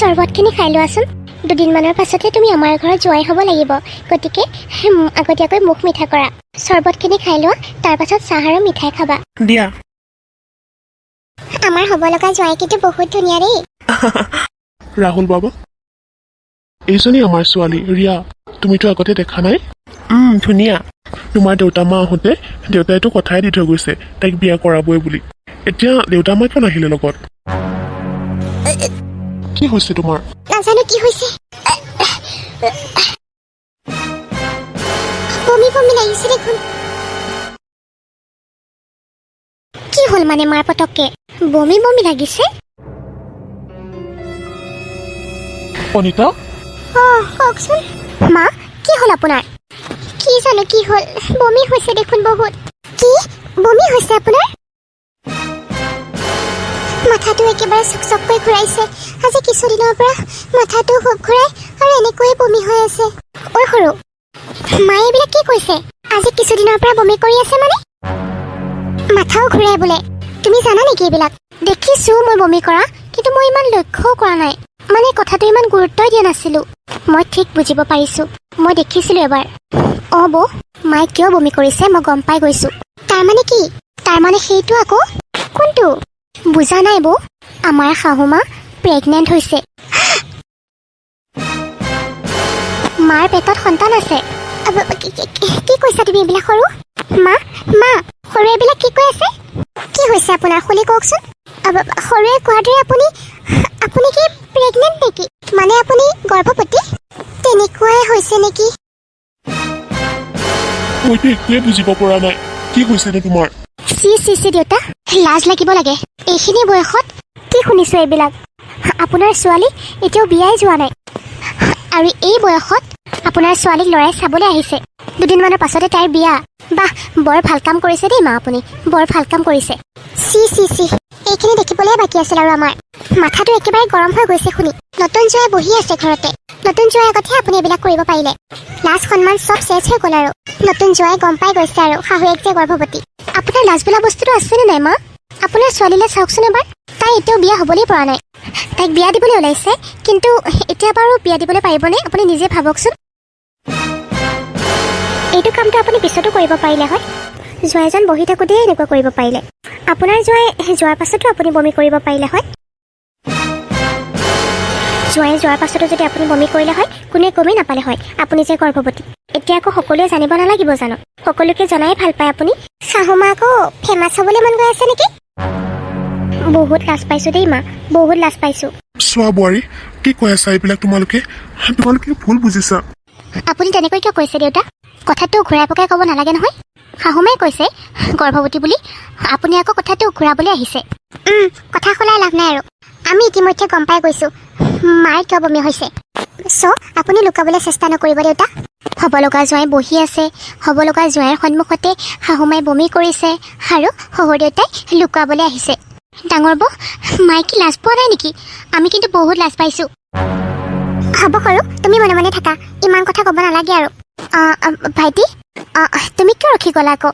চৰবতখিনি খাই লোৱাচোন। দুদিনমানৰ পাছতে তুমি আমাৰ ঘৰত জোৱাই হ'ব লাগিব, গতিকে আগতীয়াকৈ মুখ মিঠা কৰা। চৰবতখিনি খাই লোৱা, তাৰ পাছত চাহ আৰু মিঠাই খাবা। দিয়া। আমাৰ হ'ব লগা জোৱাই কিন্তু বহুত ধুনীয়া দেই। ৰাহুল বাবা, এইজনী আমাৰ ছোৱালী ৰিয়া। তুমিতো আগতে দেখা নাই? ধুনীয়া। তোমাৰ দেউতা মা আহোঁতে দেউতাইতো কথাই দি থৈ গৈছে তাইক বিয়া কৰাবই বুলি। এতিয়া দেউতা মা কিয় নাহিলে লগত? কি হৈছে তোমাৰ? নাজানো কি হৈছে, বমি বমি লাগিছে দেখোন। কি হ'ল মানে মাৰ পতককে বমি বমি লাগিছে? অনিতা, কওকচোন। মা, কি হ'ল আপোনাৰ? কি জানো কি হ'ল, বমি হৈছে দেখোন বহুত। কি বমি হৈছে আপোনাৰ? মাথাটো একেবাৰে চকচককৈ ঘূৰাইছে। আজি কিছুদিনৰ পৰা মাথাটো খুব ঘূৰাই আৰু এনেকৈয়ে বমি হৈ আছে। ঐ সৰু, মায়ে এইবিলাক কি কৈছে? আজি কিছুদিনৰ পৰা বমি কৰি আছে মানে? মাথাও ঘূৰাই বোলে। তুমি জানা নেকি এইবিলাক? দেখিছো মই বমি কৰা, কিন্তু মই ইমান লক্ষ্যও কৰা নাই। মানে কথাটো ইমান গুৰুত্বই দিয়া নাছিলো। মই ঠিক বুজিব পাৰিছো, মই দেখিছিলো এবাৰ। বৌ, মায়ে কিয় বমি কৰিছে মই গম পাই গৈছো। তাৰমানে কি? তাৰমানে সেইটো আকৌ। কোনটো? বুজা নাই বৌ, আমাৰ শাহু মা প্ৰেগনেণ্ট হৈছে। মাৰ পেটত সন্তান আছে। কি কৈছা তুমি এইবিলাক সৰু? মা মা, সৰু এইবিলাক কি কৈ আছে? কি হৈছে আপোনাৰ খুলি কওকচোন। সৰুৱে কোৱাৰ দৰে আপুনি কি প্ৰেগনেণ্ট নেকি? মানে আপুনি গৰ্ভৱতী? তেনেকুৱাই হৈছে নেকি? মইতো একোৱে বুজিব পৰা নাই। কি হৈছেনো তোমাৰ? চি দেউতা, লাজ লাগিব লাগে। এইখিনি বয়সত কি শুনিছো এইবিলাক? আপোনাৰ ছোৱালী এতিয়াও বিয়াই যোৱা নাই, আৰু এই বয়সত আপোনাৰ ছোৱালীক ল'ৰাই চাবলৈ আহিছে। দুদিনমানৰ পাছতে তাইৰ বিয়া। বাহ, বৰ ভাল কাম কৰিছে দেই মা, আপুনি বৰ ভাল কাম কৰিছে। চি এইখিনি দেখিবলৈ বাকী আছিল আৰু আমাৰ। মাথাটো একেবাৰে গৰম হৈ গৈছে শুনি। নতুন জোৱাই বহি আছে ঘৰতে। নতুন জোৱাই আগতহে আপুনি এইবিলাক কৰিব পাৰিলে। লাজ সন্মান চব চেচ হৈ গ'ল আৰু। নতুন জোৱাই গম পাই গৈছে আৰু শাহুৱেক যে গৰ্ভৱতী। আপোনাৰ লাজ বোলা বস্তুটো আছেনে নাই মা? আপোনাৰ ছোৱালীলৈ চাওকচোন এবাৰ, তাই এতিয়াও বিয়া হ'বলৈ পৰা নাই। তাইক বিয়া দিবলৈ ওলাইছে, কিন্তু এতিয়া বাৰু বিয়া দিবলৈ পাৰিবনে আপুনি নিজে ভাবকচোন। এইটো কামটো আপুনি পিছতো কৰিব পাৰিলে হয়। জোৱাইজন বহি থাকোঁতেই এনেকুৱা কৰিব পাৰিলে। আপোনাৰ জোৱাই যোৱাৰ পাছতো আপুনি বমি কৰিব পাৰিলে হয়। জোৱাই যোৱাৰ পাছতো যদি আপুনি বমি কৰিলে হয়, কোনে গমেই নাপালে হয় আপুনি যে গৰ্ভৱতী। এতিয়া আকৌ সকলোৱে জানিব নালাগিব জানো? সকলোকে জনাই ভাল পায় আপুনি। শাহু মা আকৌ ফেমাছ হ'বলৈ মন গৈ আছে নেকি? বহুত লাজ পাইছো দেই মা, বহুত লাজ পাইছো। চোৱা বোৱাৰী, কি কৈ আছা এইবিলাক? তোমালোকে ভুল বুজিছা। আপুনি তেনেকৈ কিয় কৈছে দেউতা? কথাটো ঘূৰাই পকাই ক'ব নালাগে নহয়। শাহুমাই কৈছে গৰ্ভৱতী বুলি, আপুনি আকৌ কথাটো ঘূৰাবলৈ আহিছে। কথা সলাই লাভ নাই আৰু। আমি ইতিমধ্যে গম পাই গৈছো মাৰ কিয় বমি হৈছে। আপুনি লুকাবলৈ চেষ্টা নকৰিব দেউতা। হ'ব লগা জোৱাই বহি আছে, হ'ব লগা জোৱাইৰ সন্মুখতে শাহুমাই বমি কৰিছে, আৰু শহুৰ দেউতাই লুকুৱাবলৈ আহিছে। ডাঙৰ বৌ, মায়ে কি লাজ পোৱা নাই নেকি? আমি কিন্তু বহুত লাজ পাইছো। হ'ব সৰু, তুমি মনে মনে থাকা, ইমান কথা ক'ব নালাগে আৰু। ভাইটি, তুমি কিয় ৰখি গ'লা আকৌ?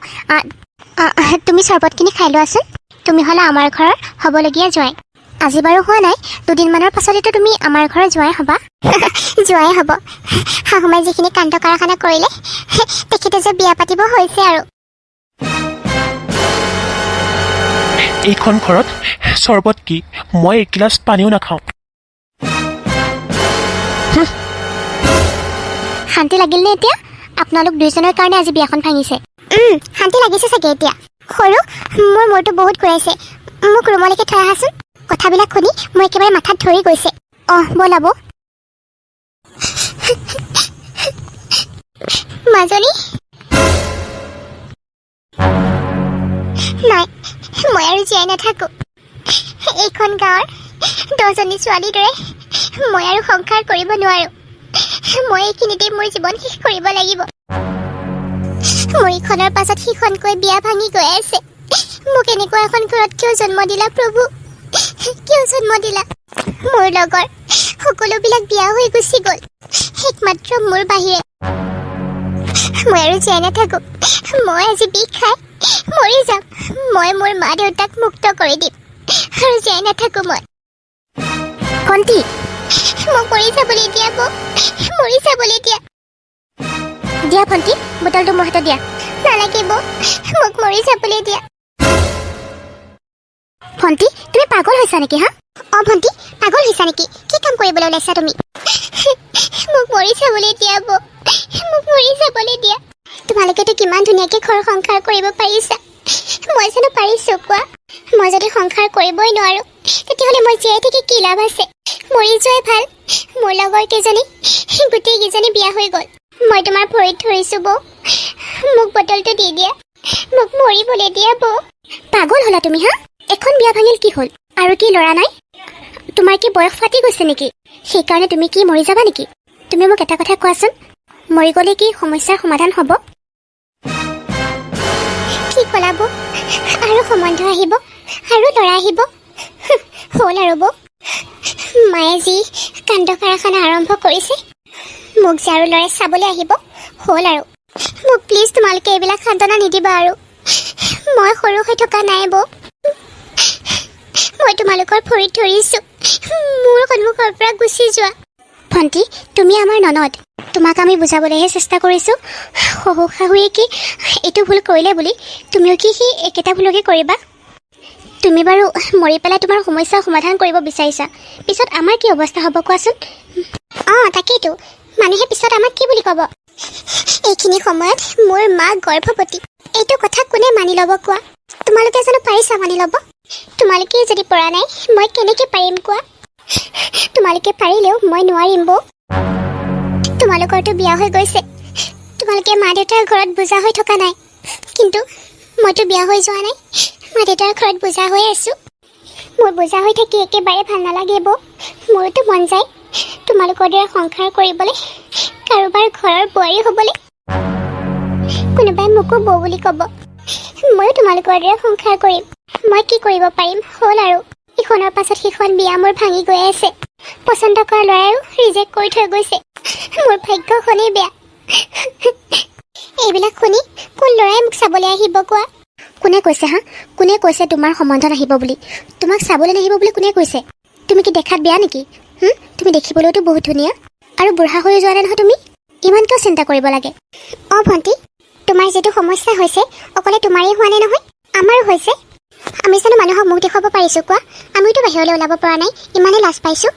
তুমি চৰবতখিনি খাই লোৱাচোন। তুমি হ'লা আমাৰ ঘৰৰ হ'বলগীয়া জোৱাই। আজি বাৰু হোৱা নাই, দুদিনমানৰ পাছতেতো তুমি আমাৰ ঘৰৰ জোৱাই হ'বা। জোৱাই হ'ব। শাহুমাই যিখিনি কাণ্ড কাৰখানা কৰিলে, তেখেতে যে বিয়া পাতিব হৈছে আৰু। এইখন ঘৰত চৰবত কি, মই এগিলাচ পানীও নাখাওঁ। শান্তি লাগিল নে এতিয়া? আপোনালোক দুইজনৰ কাৰণে আজি বিয়াখন ভাঙিছে। শান্তি লাগিছে চাগে এতিয়া। সৰু, মোৰ মূৰটো বহুত ঘূৰাইছে, মোক ৰুমলৈকে থৈ আহাচোন। কথাবিলাক শুনি মোৰ একেবাৰে মাথাত ধৰি গৈছে। ব'লা বৌ। মাজনী নাই, মই আৰু জীয়াই নাথাকো। এইখন গাঁৱৰ 10জনী ছোৱালীৰ দৰে মই আৰু সংসাৰ কৰিব নোৱাৰো। মই এইখিনিতে মোৰ জীৱন শেষ কৰিব লাগিব। মোৰ ইখনৰ পাছত সিখনকৈ বিয়া ভাঙি গৈ আছে। মোক এনেকুৱা এখন ঘৰত কিয় জন্ম দিলা প্ৰভু? কিয় জন্ম দিলা? মোৰ লগৰ সকলোবিলাক বিয়া হৈ গুচি গ'ল, একমাত্ৰ মোৰ বাহিৰে। মই আৰু জীয়াই নাথাকো। মই আজি বিষ খাই মৰি যাম। মই মোৰ মা দেউতাক মুক্ত কৰি দিম আৰু জীয়াই নাথাকো মই। ভণ্টি, মোক মৰি যাবলৈ দিয়া বৌ, মৰি যাবলৈ দিয়া। দিয়া ভণ্টি, বটলটো মোৰ হাতত দিয়া। নালাগে বৌ, মোক মৰি যাবলৈ দিয়া। ভণ্টি, তুমি পাগল হৈছা নেকি? হা? অ ভণ্টি, পাগল হৈছা নেকি? কি কাম কৰিবলৈ ওলাইছা তুমি? মোক মৰি যাবলৈ দিয়া বৌ, মোক মৰি যাবলৈ দিয়া। তোমালোকেতো কিমান ধুনীয়াকৈ ঘৰ সংসাৰ কৰিব পাৰিছা, মই জানো পাৰিছো কোৱা? মই যদি সংসাৰ কৰিবই নোৱাৰো তেতিয়াহ'লে মই জীয়াই থাকি কি লাভ আছে? মৰি যোৱাই ভাল। মোৰ লগৰ কেইজনী গোটেইকেইজনী বিয়া হৈ গ'ল। মই তোমাৰ ভৰিত ধৰিছো বৌ, মোক বটলটো দি দিয়া, মোক মৰিবলৈ দিয়া বৌ। পাগল হ'লা তুমি? হা? এখন বিয়া ভাঙিল কি হ'ল? আৰু কি ল'ৰা নাই? তোমাৰ কি বয়স ফাটি গৈছে নেকি? সেইকাৰণে তুমি কি মৰি যাবা নেকি? তুমি মোক এটা কথা কোৱাচোন, মৰি গ'লে কি সমস্যাৰ সমাধান হ'ব? কি ক'লা বৌ? আৰু সম্বন্ধ আহিব, আৰু ল'ৰা আহিব? হ'ল আৰু বৌ, মায়ে যি কাণ্ড কাৰখানা আৰম্ভ কৰিছে, মোক যে আৰু ল'ৰাই চাবলৈ আহিব, হ'ল আৰু। মোক প্লিজ তোমালোকে এইবিলাক সান্তনা নিদিবা আৰু। মই সৰু হৈ থকা নাই বৌ, মই তোমালোকৰ ভৰিত ধৰিছো, মোৰ সন্মুখৰ পৰা গুচি যোৱা। ভণ্টি, তুমি আমাৰ ননদ, তোমাক আমি বুজাবলৈহে চেষ্টা কৰিছোঁ। শহু শাহুৱে কি এইটো ভুল কৰিলে বুলি তুমিও কি সেই একেটা ভুলকে কৰিবা? তুমি বাৰু মৰি পেলাই তোমাৰ সমস্যাৰ সমাধান কৰিব বিচাৰিছা, পিছত আমাৰ কি অৱস্থা হ'ব কোৱাচোন? অঁ তাকেইতো, মানুহে পিছত আমাক কি বুলি ক'ব? এইখিনি সময়ত মোৰ মা গৰ্ভৱতী, এইটো কথা কোনে মানি ল'ব কোৱা? তোমালোকে জানো পাৰিছা মানি ল'ব? তোমালোকে যদি পৰা নাই মই কেনেকৈ পাৰিম কোৱা? তোমালোকে পাৰিলেও মই নোৱাৰিম বৌ। তোমালোকৰতো বিয়া হৈ গৈছে, তোমালোকে মা দেউতাৰ ঘৰত বোজা হৈ থকা নাই, কিন্তু মইতো বিয়া হৈ যোৱা নাই, মা দেউতাৰ ঘৰত বোজা হৈ আছোঁ। মোৰ বোজা হৈ থাকি একেবাৰে ভাল নালাগে বৌ। মোৰোতো মন যায় তোমালোকৰ দৰে সংসাৰ কৰিবলৈ, কাৰোবাৰ ঘৰৰ বোৱাৰী হ'বলৈ। কোনোবাই মোকো বৌ বুলি ক'ব, ময়ো তোমালোকৰ দৰে সংসাৰ কৰিম। মই কি কৰিব পাৰিম? হ'ল আৰু। ইখনৰ পাছত সিখন বিয়া মোৰ ভাঙি গৈ আছে, পচন্দ কৰা ল'ৰাইও ৰিজেক্ট কৰি থৈ গৈছে। মোৰ ভাগ্যখনেই বেয়া। এইবিলাক শুনি কোন ল'ৰাই মোক চাবলৈ আহিব কোৱা? কোনে কৈছে? হা? কোনে কৈছে তোমাৰ সম্বন্ধ নাহিব বুলি? তোমাক চাবলৈ নাহিব বুলি কোনে কৈছে? তুমি কি দেখাত বেয়া নেকি? তুমি দেখিবলৈতো বহুত ধুনীয়া, আৰু বুঢ়া হৈ যোৱা নাই নহয় তুমি। ইমান কিয় চিন্তা কৰিব লাগে? অঁ ভণ্টি, তোমাৰ যিটো সমস্যা হৈছে অকলে তোমাৰেই হোৱা নাই নহয়, আমাৰো হৈছে। আমি জানো মানুহক মুখ দেখুৱাব পাৰিছোঁ কোৱা? আমিতো বাহিৰলৈ ওলাব পৰা নাই, ইমানেই লাজ পাইছোঁ।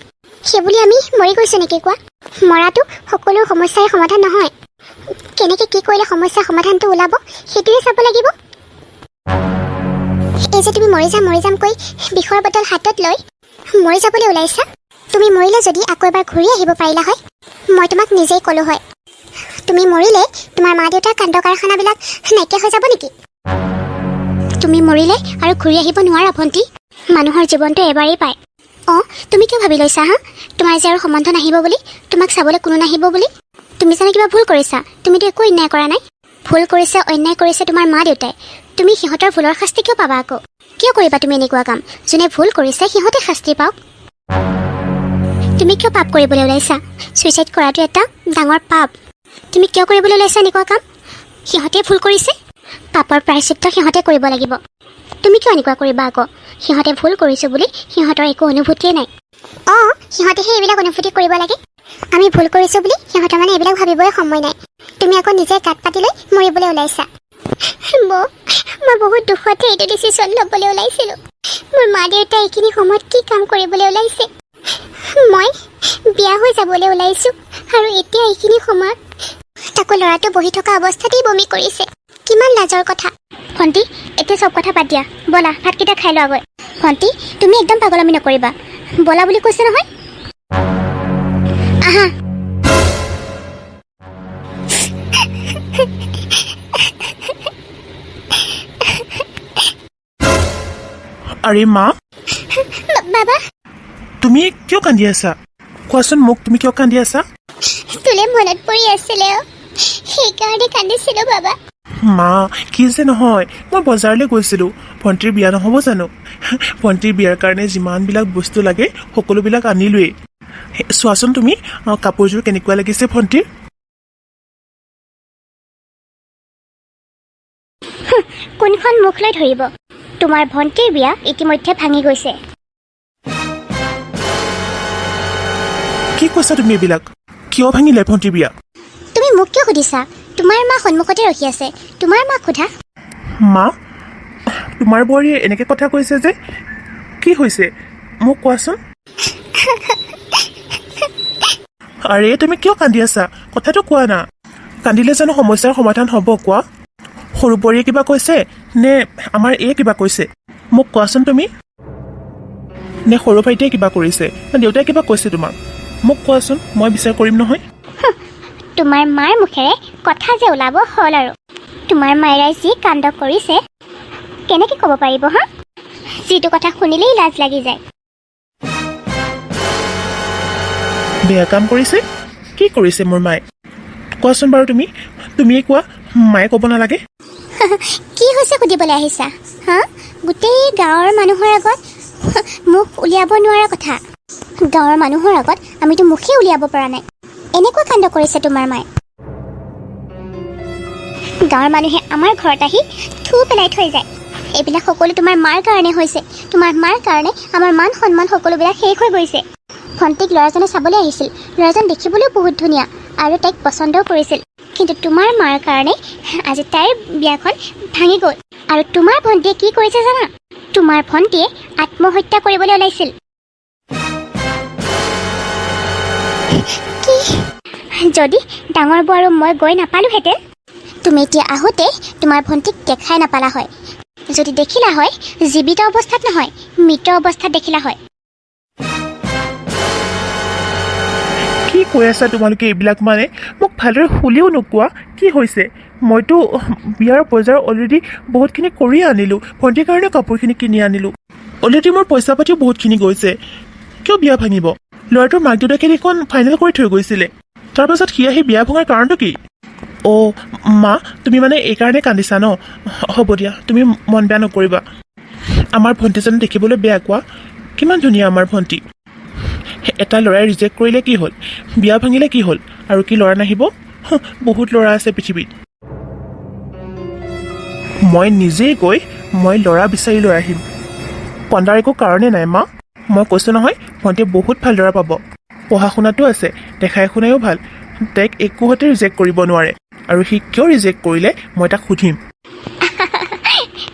সেইবুলি আমি মৰি গৈছোঁ নেকি কোৱা? মৰাটো সকলো সমস্যাৰ সমাধান নহয়। কেনেকৈ কি কৰিলে সমস্যাৰ সমাধানটো ওলাব সেইটোৱে চাব লাগিব। এই যে তুমি মৰি যাম কৈ বিষৰ বটল হাতত লৈ মৰি যাবলৈ ওলাইছা, তুমি মৰিলে যদি আকৌ এবাৰ ঘূৰি আহিব পাৰিলা হয়, মই তোমাক নিজেই ক'লোঁ হয়। তুমি মৰিলে তোমাৰ মা দেউতাৰ কাণ্ড কাৰখানাবিলাক নাইকিয়া হৈ যাব নেকি? তুমি মৰিলে আৰু ঘূৰি আহিব নোৱাৰা ভণ্টি। মানুহৰ জীৱনটো এবাৰেই পায়। অঁ তুমি কিয় ভাবি লৈছা? হা? তোমাৰ যে আৰু সম্বন্ধ নাহিব বুলি, তোমাক চাবলৈ কোনো নাহিব বুলি। তুমি জানো কিবা ভুল কৰিছা? তুমিতো একো অন্যায় কৰা নাই। ভুল কৰিছে, অন্যায় কৰিছে তোমাৰ মা দেউতাই, তুমি সিহঁতৰ ভুলৰ শাস্তি কিয় পাবা আকৌ? কিয় কৰিবা তুমি এনেকুৱা কাম? যোনে ভুল কৰিছে সিহঁতে শাস্তি পাওক। তুমি কিয় পাপ কৰিবলৈ ওলাইছা? ছুইচাইড কৰাটো এটা ডাঙৰ পাপ। তুমি কিয় কৰিবলৈ ওলাইছা এনেকুৱা কাম? সিহঁতে ভুল কৰিছে, পাপৰ প্ৰায়শ্চিত্ত সিহঁতে কৰিব লাগিব। তুমি কিয় এনেকুৱা কৰিবা আকৌ? সিহঁতে ভুল কৰিছোঁ বুলি সিহঁতৰ একো অনুভূতিয়ে নাই। অঁ সিহঁতেহে এইবিলাক অনুভূতি কৰিব লাগে। আমি ভুল কৰিছোঁ বুলি সিহঁতৰ মানে এইবিলাক ভাবিবই সময় নাই। তুমি আকৌ নিজে গাত পাতি লৈ মৰিবলৈ ওলাইছা। বৌ, মই বহুত দুখতে এইটো ডিচিশ্যন ল'বলৈ ওলাইছিলোঁ। মোৰ মা দেউতাই এইখিনি সময়ত কি কাম কৰিবলৈ ওলাইছে? মই বিয়া হৈ যাবলৈ ওলাইছোঁ, আৰু এতিয়া এইখিনি সময়ত তাকো ল'ৰাটো বহি থকা অৱস্থাতেই বমি কৰিছে। কিমান লাজৰ কথা। ভণ্টি, এতিয়া চব কথা বাদ দিয়া, ব'লা ভাতকেইটা খাই লোৱা গৈ। ভণ্টি, তুমি একদম পাগলামি নকৰিবা, ব'লা বুলি কৈছে নহয়। আহা। আৰে মা, বাবা, তুমি কিয় কান্দি আছা? কোৱাচোন মোক, তুমি কিয় কান্দি আছা? তোলে মনত পৰি আছিলে, সেইকাৰণে কান্দিছিলোঁ বাবা। মা, কি যে নহয়, মই বজাৰলৈ গৈছিলোঁ, ভণ্টিৰ বিয়া নহ'ব জানো? ভণ্টিৰ বিয়াৰ কাৰণে যিমানবিলাক বস্তু লাগে সকলোবিলাক আনিলোৱেই। চোৱাচোন তুমি, কাপোৰযোৰ কেনেকুৱা লাগিছে ভণ্টিৰ? কোনখন মুখ লৈ ধৰিব? তোমাৰ ভণ্টিৰ বিয়া ইতিমধ্যে ভাঙি গৈছে। কি কৈছা তুমি এইবিলাক কিয় ভাঙিলে ভণ্টিৰ বিয়া তুমি মোক কিয় সুধিছা তোমাৰ মা সন্মুখতে ৰখি আছে তোমাৰ মাক সোধা মা তোমাৰ বোৱাৰীয়ে এনেকৈ কথা কৈছে যে কি হৈছে মোক কোৱাচোন আৰে তুমি কিয় কান্দি আছা কথাটো কোৱা না কান্দিলে জানো সমস্যাৰ সমাধান হ'ব কোৱা সৰু বোৱাৰীয়ে কিবা কৈছে নে আমাৰ এই কিবা কৈছে মোক কোৱাচোন তুমি নে সৰু ভাইটিয়ে কিবা কৰিছে নে দেউতাই কিবা কৈছে তোমাক মোক কোৱাচোন মই বিচাৰ কৰিম নহয় তোমাৰ মাৰ মুখেৰে কথা যে ওলাব হ'ল আৰু তোমাৰ মায়েৰাই যি কাণ্ড কৰিছে কেনেকৈ ক'ব পাৰিব হা যিটো কথা শুনিলেই লাজ লাগি যায় বেয়া কাম কৰিছে কি কৰিছে মোৰ মায়ে কোৱাচোন বাৰু তুমিয়ে কোৱা মায়ে ক'ব নালাগে কি হৈছে সুধিবলৈ আহিছা হা গোটেই গাঁৱৰ মানুহৰ আগত মুখ উলিয়াব নোৱাৰা কথা গাঁৱৰ মানুহৰ আগত আমিতো মুখেই উলিয়াব পৰা নাই এনেকুৱা কাণ্ড কৰিছে তোমাৰ মায়ে গাঁৱৰ মানুহে আমাৰ ঘৰত আহি থু পেলাই থৈ যায় এইবিলাক সকলো তোমাৰ মাৰ কাৰণে হৈছে তোমাৰ মাৰ কাৰণে আমাৰ মান সন্মান সকলোবিলাক শেষ হৈ গৈছে ভণ্টিক ল'ৰাজনে চাবলৈ আহিছিল ল'ৰাজন দেখিবলৈও বহুত ধুনীয়া আৰু তাইক পচন্দও কৰিছিল কিন্তু তোমাৰ মাৰ কাৰণে আজি তাইৰ বিয়াখন ভাঙি গ'ল আৰু তোমাৰ ভণ্টিয়ে কি কৰিছে জানা তোমাৰ ভণ্টিয়ে আত্মহত্যা কৰিবলৈ ওলাইছিল কি যদি ডাঙৰ বৌ আৰু মই গৈ নাপালোহেঁতেন তুমি এতিয়া আহোঁতে তোমাৰ ভণ্টিক দেখাই নাপালা হয় যদি দেখিলা হয় জীৱিত অৱস্থাত নহয় মৃত অৱস্থাত দেখিলা হয় কি কৈ আছা তোমালোকে এইবিলাক মানে মোক ভালদৰে শুলিও নোকোৱা কি হৈছে মইতো বিয়াৰ বজাৰ অলৰেডি বহুতখিনি কৰিয়ে আনিলোঁ ভণ্টিৰ কাৰণে কাপোৰখিনি কিনি আনিলোঁ অলৰেডি মোৰ পইচা পাতিও বহুতখিনি গৈছে কিয় বিয়া ভাঙিব ল'ৰাটোৰ মাক দেউতাকে দেখোন ফাইনেল কৰি থৈ গৈছিলে তাৰপাছত সি আহি বিয়া ভঙাৰ কাৰণটো কি অ' মা তুমি মানে এইকাৰণে কান্দিছা ন হ'ব দিয়া তুমি মন বেয়া নকৰিবা আমাৰ ভণ্টিজনী দেখিবলৈ বেয়া কোৱা কিমান ধুনীয়া আমাৰ ভণ্টি এটা ল'ৰাই ৰিজেক্ট কৰিলে কি হ'ল বিয়া ভাঙিলে কি হ'ল আৰু কি ল'ৰা নাহিব বহুত ল'ৰা আছে পৃথিৱীত মই নিজেই গৈ মই ল'ৰা বিচাৰি লৈ আহিম কন্দাৰ একো কাৰণে নাই মা মই কৈছোঁ নহয় ভণ্টিয়ে বহুত ভাল ল'ৰা পাব পঢ়া শুনাটো আছে দেখাই শুনায়ো ভাল তাইক একোহতে ৰিজেক্ট কৰিব নোৱাৰে আৰু সি কিয় ৰিজেক্ট কৰিলে মই তাক সুধিম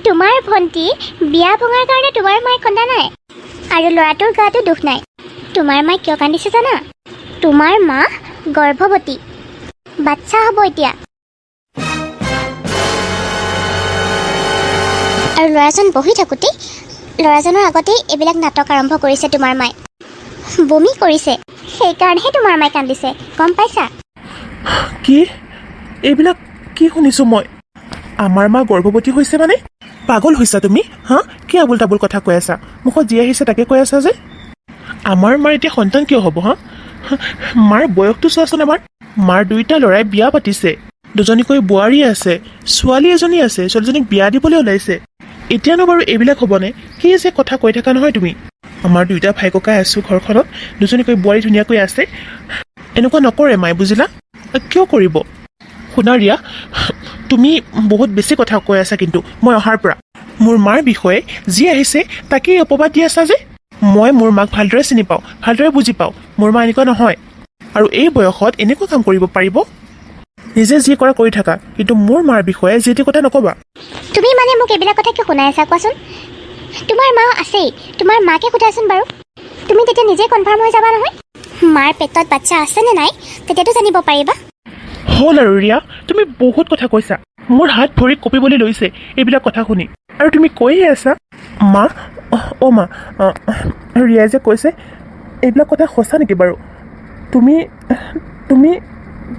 তোমাৰ ভণ্টি বিয়া ভঙাৰ কাৰণে তোমাৰ মায়ে কন্দা নাই আৰু ল'ৰাটোৰ গাতো দুখ নাই তোমাৰ মায়ে কিয় কান্দিছে জানা তোমাৰ মা গৰ্ভৱতী বাচ্চা হ'ব এতিয়া আৰু ল'ৰাজন বহি থাকোঁতেই ল'ৰাজনৰ আগতেই এইবিলাক নাটক আৰম্ভ কৰিছে তোমাৰ মায়ে বমি কৰিছে সেইকাৰণেহে তোমাৰ মায়ে কান্দিছে গম পাইছা কি এইবিলাক কি শুনিছোঁ মই আমাৰ মা গৰ্ভৱতী হৈছে মানে পাগল হৈছা তুমি হা কি আবুল তাবুল কথা কৈ আছা মুখত যি আহিছে তাকে কৈ আছা যে আমাৰ মাৰ এতিয়া সন্তান কিয় হ'ব হা মাৰ বয়সটো চোৱাচোন এবাৰ মাৰ দুইটা ল'ৰাই বিয়া পাতিছে দুজনীকৈ বোৱাৰী আছে ছোৱালী এজনী আছে ছোৱালীজনীক বিয়া দিবলৈ ওলাইছে এতিয়ানো বাৰু এইবিলাক হ'বনে কি যে কথা কৈ থাকা নহয় তুমি আমাৰ দুইটা ভাই ককাই আছোঁ ঘৰখনত দুজনীকৈ বোৱাৰী ধুনীয়াকৈ আছে এনেকুৱা নকৰে মায়ে বুজিলা কিয় কৰিব শুনা ৰিয়া তুমি বহুত বেছি কথা কৈ আছা কিন্তু মই অহাৰ পৰা মোৰ মাৰ বিষয়ে যি আহিছে তাকেই অপবাদ দি আছা যে মই মোৰ মাক ভালদৰে চিনি পাওঁ ভালদৰে বুজি পাওঁ মোৰ মা এনেকুৱা নহয় আৰু এই বয়সত এনেকুৱা কাম কৰিব পাৰিব নিজে যি কৰা কৰি থাকা কিন্তু মোৰ মাৰ বিষয়ে যি টি কথা নক'বা তুমি মানে মোক এইবিলাক কথা কিয় শুনাই আছা কোৱাচোন তোমাৰ মা আছেই তোমাৰ মাকে সোধাচোন বাৰু তুমি তেতিয়া নিজে কনফাৰ্ম হৈ যাবা নহয় মাৰ পেটত বাচ্চা আছেনে নাই তেতিয়াতো জানিব পাৰিবা হ'ল আৰু ৰিয়া তুমি বহুত কথা কৈছা মোৰ হাত ভৰি কঁপিবলৈ লৈছে এইবিলাক কথা শুনি আৰু তুমি কৈয়ে আছা মা অ' মা ৰিয়াই যে কৈছে এইবিলাক কথা সঁচা নেকি বাৰু তুমি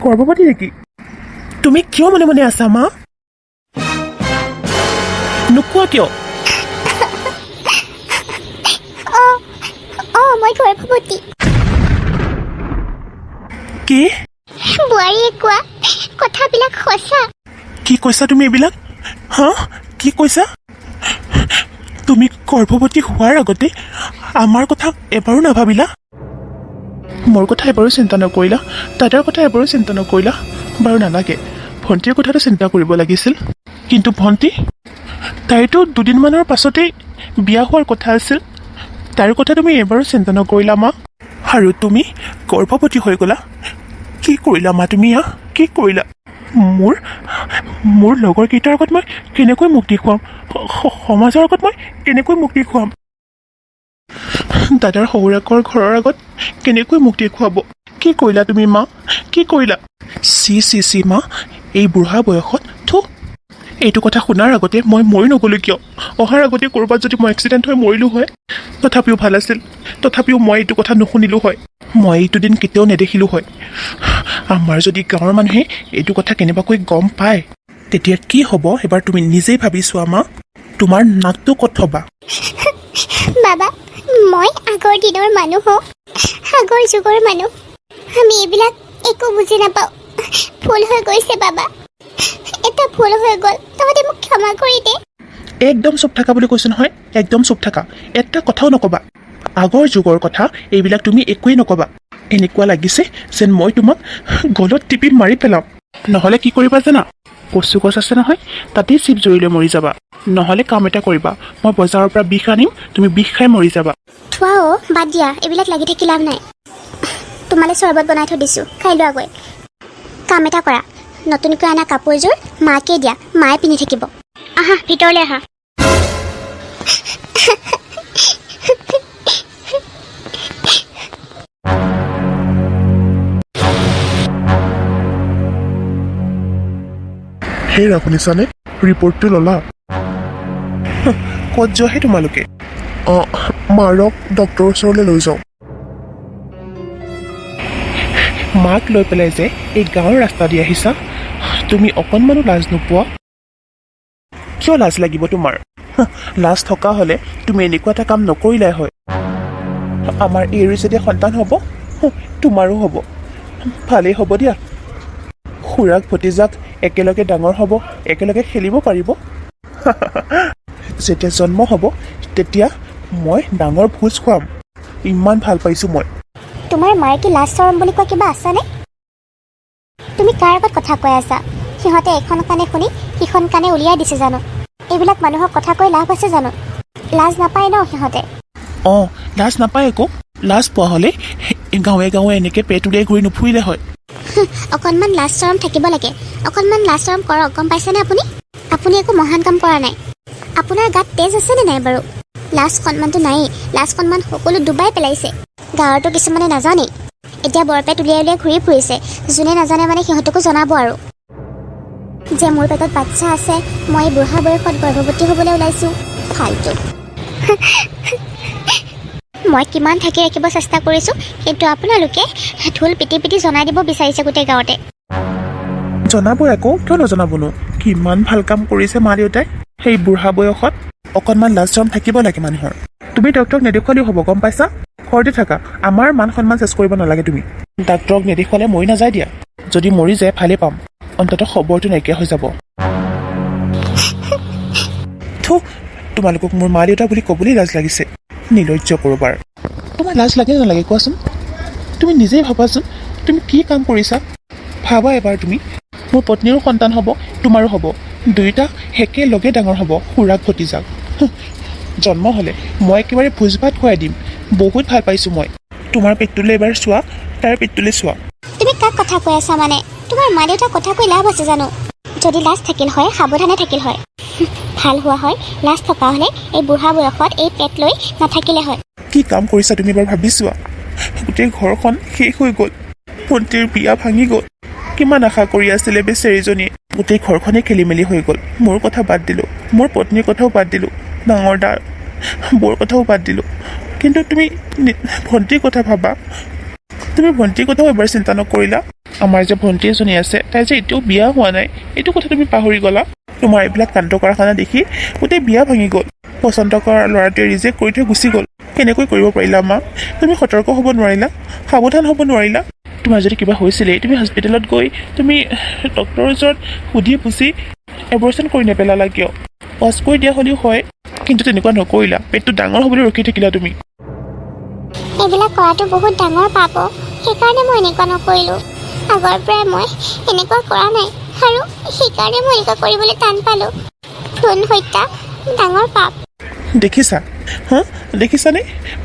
গৰ্ভৱতী নেকি তুমি কিয় মনে মনে আছা মা নোকোৱা কিয় মই গৰ্ভৱতী কি বোৱাৰীয়ে কোৱা কথাবিলাক সঁচা কি কৈছা তুমি এইবিলাক হা কি কৈছা তুমি গৰ্ভৱতী হোৱাৰ আগতে আমাৰ কথা এবাৰো নাভাবিলা মোৰ কথা এবাৰো চিন্তা নকৰিলা দাদাৰ কথা এবাৰো চিন্তা নকৰিলা বাৰু নালাগে ভণ্টিৰ কথাটো চিন্তা কৰিব লাগিছিল কিন্তু ভণ্টি তাইতো দুদিনমানৰ পাছতেই বিয়া হোৱাৰ কথা আছিল তাইৰ কথা তুমি এবাৰো চিন্তা নকৰিলা মা আৰু তুমি গৰ্ভৱতী হৈ গ'লা কি কৰিলা মা তুমি কি কৰিলা মোৰ মোৰ লগৰকেইটাৰ আগত মই কেনেকৈ মুক্তি খুৱাম সমাজৰ আগত মই কেনেকৈ মুক্তি খুৱাম দাদাৰ শহুৰেকৰ ঘৰৰ আগত কেনেকৈ মুক্তি খুৱাব কি কৰিলা তুমি মা কি কৰিলা চি মা এই বুঢ়া বয়সত থু এইটো কথা শুনাৰ আগতে মই মৰি নগ'লোঁ কিয় অহাৰ আগতে ক'ৰবাত যদি মই এক্সিডেণ্ট হৈ মৰিলোঁ হয় তথাপিও ভাল আছিল তথাপিও মই এইটো কথা নুশুনিলোঁ হয় মই এইটো দিন কেতিয়াও নেদেখিলোঁ হয় আমাৰ যদি গাঁৱৰ মানুহে এইটো কথা কেনেবাকৈ গম পায় তেতিয়া কি হ'ব এবাৰ তুমি নিজেই ভাবি চোৱা মা তোমাৰ নাকটো ক'ত থবা বাবা মই আগৰ দিনৰ মানুহ আগৰ যুগৰ মানুহ আমি এইবিলাক একো বুজি নাপাওঁ ভুল হৈ গৈছে বাবা এটা ভুল হৈ গ'ল তহঁতে মোক ক্ষমা কৰি দে একদম চুপ থাকা বুলি কৈছোঁ নহয় একদম চুপ থাকা এটা কথাও নক'বা আগৰ যুগৰ কথা এইবিলাক তুমি একোৱেই নক'বা এনেকুৱা লাগিছে যেন মই তোমাক গলত টিপি মাৰি পেলাম নহ'লে কি কৰিবা জানা কচু গছ আছে নহয় তাতেই চিপ জৰি লৈ মৰি যাবা নহ'লে কাম এটা কৰিবা মই বজাৰৰ পৰা বিষ আনিম তুমি বিষ খাই মৰি যাবা থোৱা বাদ দিয়া এইবিলাক লাগি থাকি লাভ নাই তোমালৈ চৰবত বনাই থৈ দিছোঁ খাই লোৱাগৈ কাম এটা কৰা নতুনকৈ অনা কাপোৰযোৰ মাকে দিয়া মায়ে পিন্ধি থাকিব আহা ভিতৰলৈ আহা হেৰা শুনিছানে ৰিপৰ্টটো ল'লা ক'ত যোৱাহে তোমালোকে মাৰক ডক্টৰৰ ওচৰলৈ লৈ যাওঁ মাক লৈ পেলাই যে এই গাঁৱৰ ৰাস্তা দি আহিছা তুমি অকণমানো লাজ নোপোৱা কিয় লাজ লাগিব তোমাৰ লাজ থকা হ'লে তুমি এনেকুৱা এটা কাম নকৰিলাই হয় আমাৰ এইৰ যেতিয়া সন্তান হ'ব তোমাৰো হ'ব ভালেই হ'ব দিয়া খুৰাক ভতিজাক একেলগে ডাঙৰ হ'ব একেলগে খেলিব পাৰিব যেতিয়া জন্ম হ'ব তেতিয়া মই ডাঙৰ ভোজ খুৱাম ইমান ভাল পাইছোঁ মই তোমাৰ মায়ে কি লাজ চৰম বুলি কোৱা কিবা আছেনে তুমি কাৰ আগত কথা কৈ আছা সিহঁতে এখন কাণে শুনি সিখন কাণে উলিয়াই দিছে জানো এইবিলাক মানুহক কথা কৈ লাভ আছে জানো লাজ নাপায় ন সিহঁতে লাজ নাপায় একো লাজ পোৱা হ'লে গাঁৱে গাঁৱে এনেকৈ পেট উলিয়াই ঘূৰি নুফুৰিলে হয় অকণমান লাজ চৰম থাকিব লাগে অকণমান লাজ চৰম কৰক গম পাইছেনে আপুনি একো মহান কাম কৰা নাই আপোনাৰ গাত তেজ আছেনে নাই বাৰু লাজ সন্মানটো নায়েই লাজ সন্মান সকলো ডুবাই পেলাইছে গাঁৱৰতো কিছুমানে নাজানেই এতিয়া বৰপেট উলিয়াই উলিয়াই ঘূৰি ফুৰিছে যোনে নাজানে মানে সিহঁতকো জনাব আৰু যে মোৰ পেটত বাচ্চা আছে মই বুঢ়া বয়সত গৰ্ভৱতী হ'বলৈ ওলাইছোঁ ফাল্টু মই কিমান ঢাকি ৰাখিব চেষ্টা কৰিছোঁ কিন্তু আপোনালোকে ঢোল পিটি পিটি জনাই দিব বিচাৰিছে গোটেই গাঁৱতে জনাব আকৌ কিয় নজনাবনো কিমান ভাল কাম কৰিছে মা দেউতাই সেই বুঢ়া বয়সত অকণমান লাজ চৰম থাকিব লাগে মানুহৰ তুমি ডক্টৰক নেদেখুৱালেও হ'ব গম পাইছা ঘৰতে থাকা আমাৰ মান সন্মান চেচ কৰিব নালাগে তুমি ডাক্তৰক নেদেখুৱালে মৰি নাযায় দিয়া যদি মৰি যায় ভালে পাম অন্ততঃ খবৰটো নাইকিয়া হৈ যাব তোমালোকক মোৰ মা দেউতা বুলি ক'বলৈ লাজ লাগিছে নিৰ্লজ্জ কৰোবাৰ তোমাৰ লাজ লাগে নালাগে কোৱাচোন তুমি নিজেই ভাবাচোন তুমি কি কাম কৰিছা ভাবা এবাৰ তুমি মোৰ পত্নীৰো সন্তান হ'ব তোমাৰো হ'ব দুয়োটা একেলগে ডাঙৰ হ'ব খুৰাক ভতিজাক জন্ম হ'লে মই একেবাৰে ভোজ ভাত খুৱাই দিম বহুত ভাল পাইছোঁ মই তোমাৰ পেটটোলৈ এবাৰ চোৱা তাৰ পেটটোলৈ চোৱা তুমি কাক কথা কৈ আছা মানে তোমাৰ মা দেউতাক কথা কৈ লাভ আছে জানো যদি লাজ থাকিল হয় সাৱধানে থাকিল হয় ভাল হোৱা হয় লাজ থকা হ'লে এই বুঢ়া বয়সত এই পেট লৈ নাথাকিলে হয় কি কাম কৰিছা তুমি এবাৰ ভাবি চোৱা গোটেই ঘৰখন শেষ হৈ গ'ল ভণ্টিৰ বিয়া ভাঙি গ'ল কিমান আশা কৰি আছিলে বেচেৰীজনীয়ে গোটেই ঘৰখনেই খেলি মেলি হৈ গ'ল মোৰ কথা বাদ দিলোঁ মোৰ পত্নীৰ কথাও বাদ দিলোঁ ডাঙৰ দাৰ বৰ কথাও বাদ দিলোঁ কিন্তু তুমি ভণ্টিৰ কথা ভাবা তুমি ভণ্টিৰ কথাও এবাৰ চিন্তা নকৰিলা আমাৰ যে ভণ্টি এজনী আছে তাই যে এতিয়াও বিয়া হোৱা নাই এইটো কথা তুমি পাহৰি গ'লা তোমাৰ এইবিলাক কাণ্ড কাৰখানা দেখি গোটেই বিয়া ভাঙি গ'ল পচন্দ কৰা ল'ৰাটোৱে ৰিজেক্ট কৰি থৈ গুচি গ'ল কেনেকৈ কৰিব পাৰিলা মা তুমি সতৰ্ক হ'ব নোৱাৰিলা সাৱধান হ'ব নোৱাৰিলা তোমাৰ যদি কিবা হৈছিলে তুমি হস্পিটেলত গৈ তুমি ডক্টৰৰ ওচৰত সুধি পুচি এবৰ্চন কৰি নেপেলালা কিয় পাছ কৰি দিয়া হ'লেও হয় কিন্তু তেনেকুৱা নকৰিলা পেটটো ডাঙৰ হ'বলৈ ৰখি থাকিলা তুমি এইবিলাক কৰাটো বহুত ডাঙৰ পাপ সেইকাৰণে মই এনেকুৱা নকৰিলোঁ আগৰ পৰাই মই এনেকুৱা কৰা নাই আৰু সেইকাৰণে মই এনেকুৱা কৰিবলৈ টান পালোঁ ভ্ৰূণ হত্যা ডাঙৰ পাপ দেখিছা হা দেখিছানে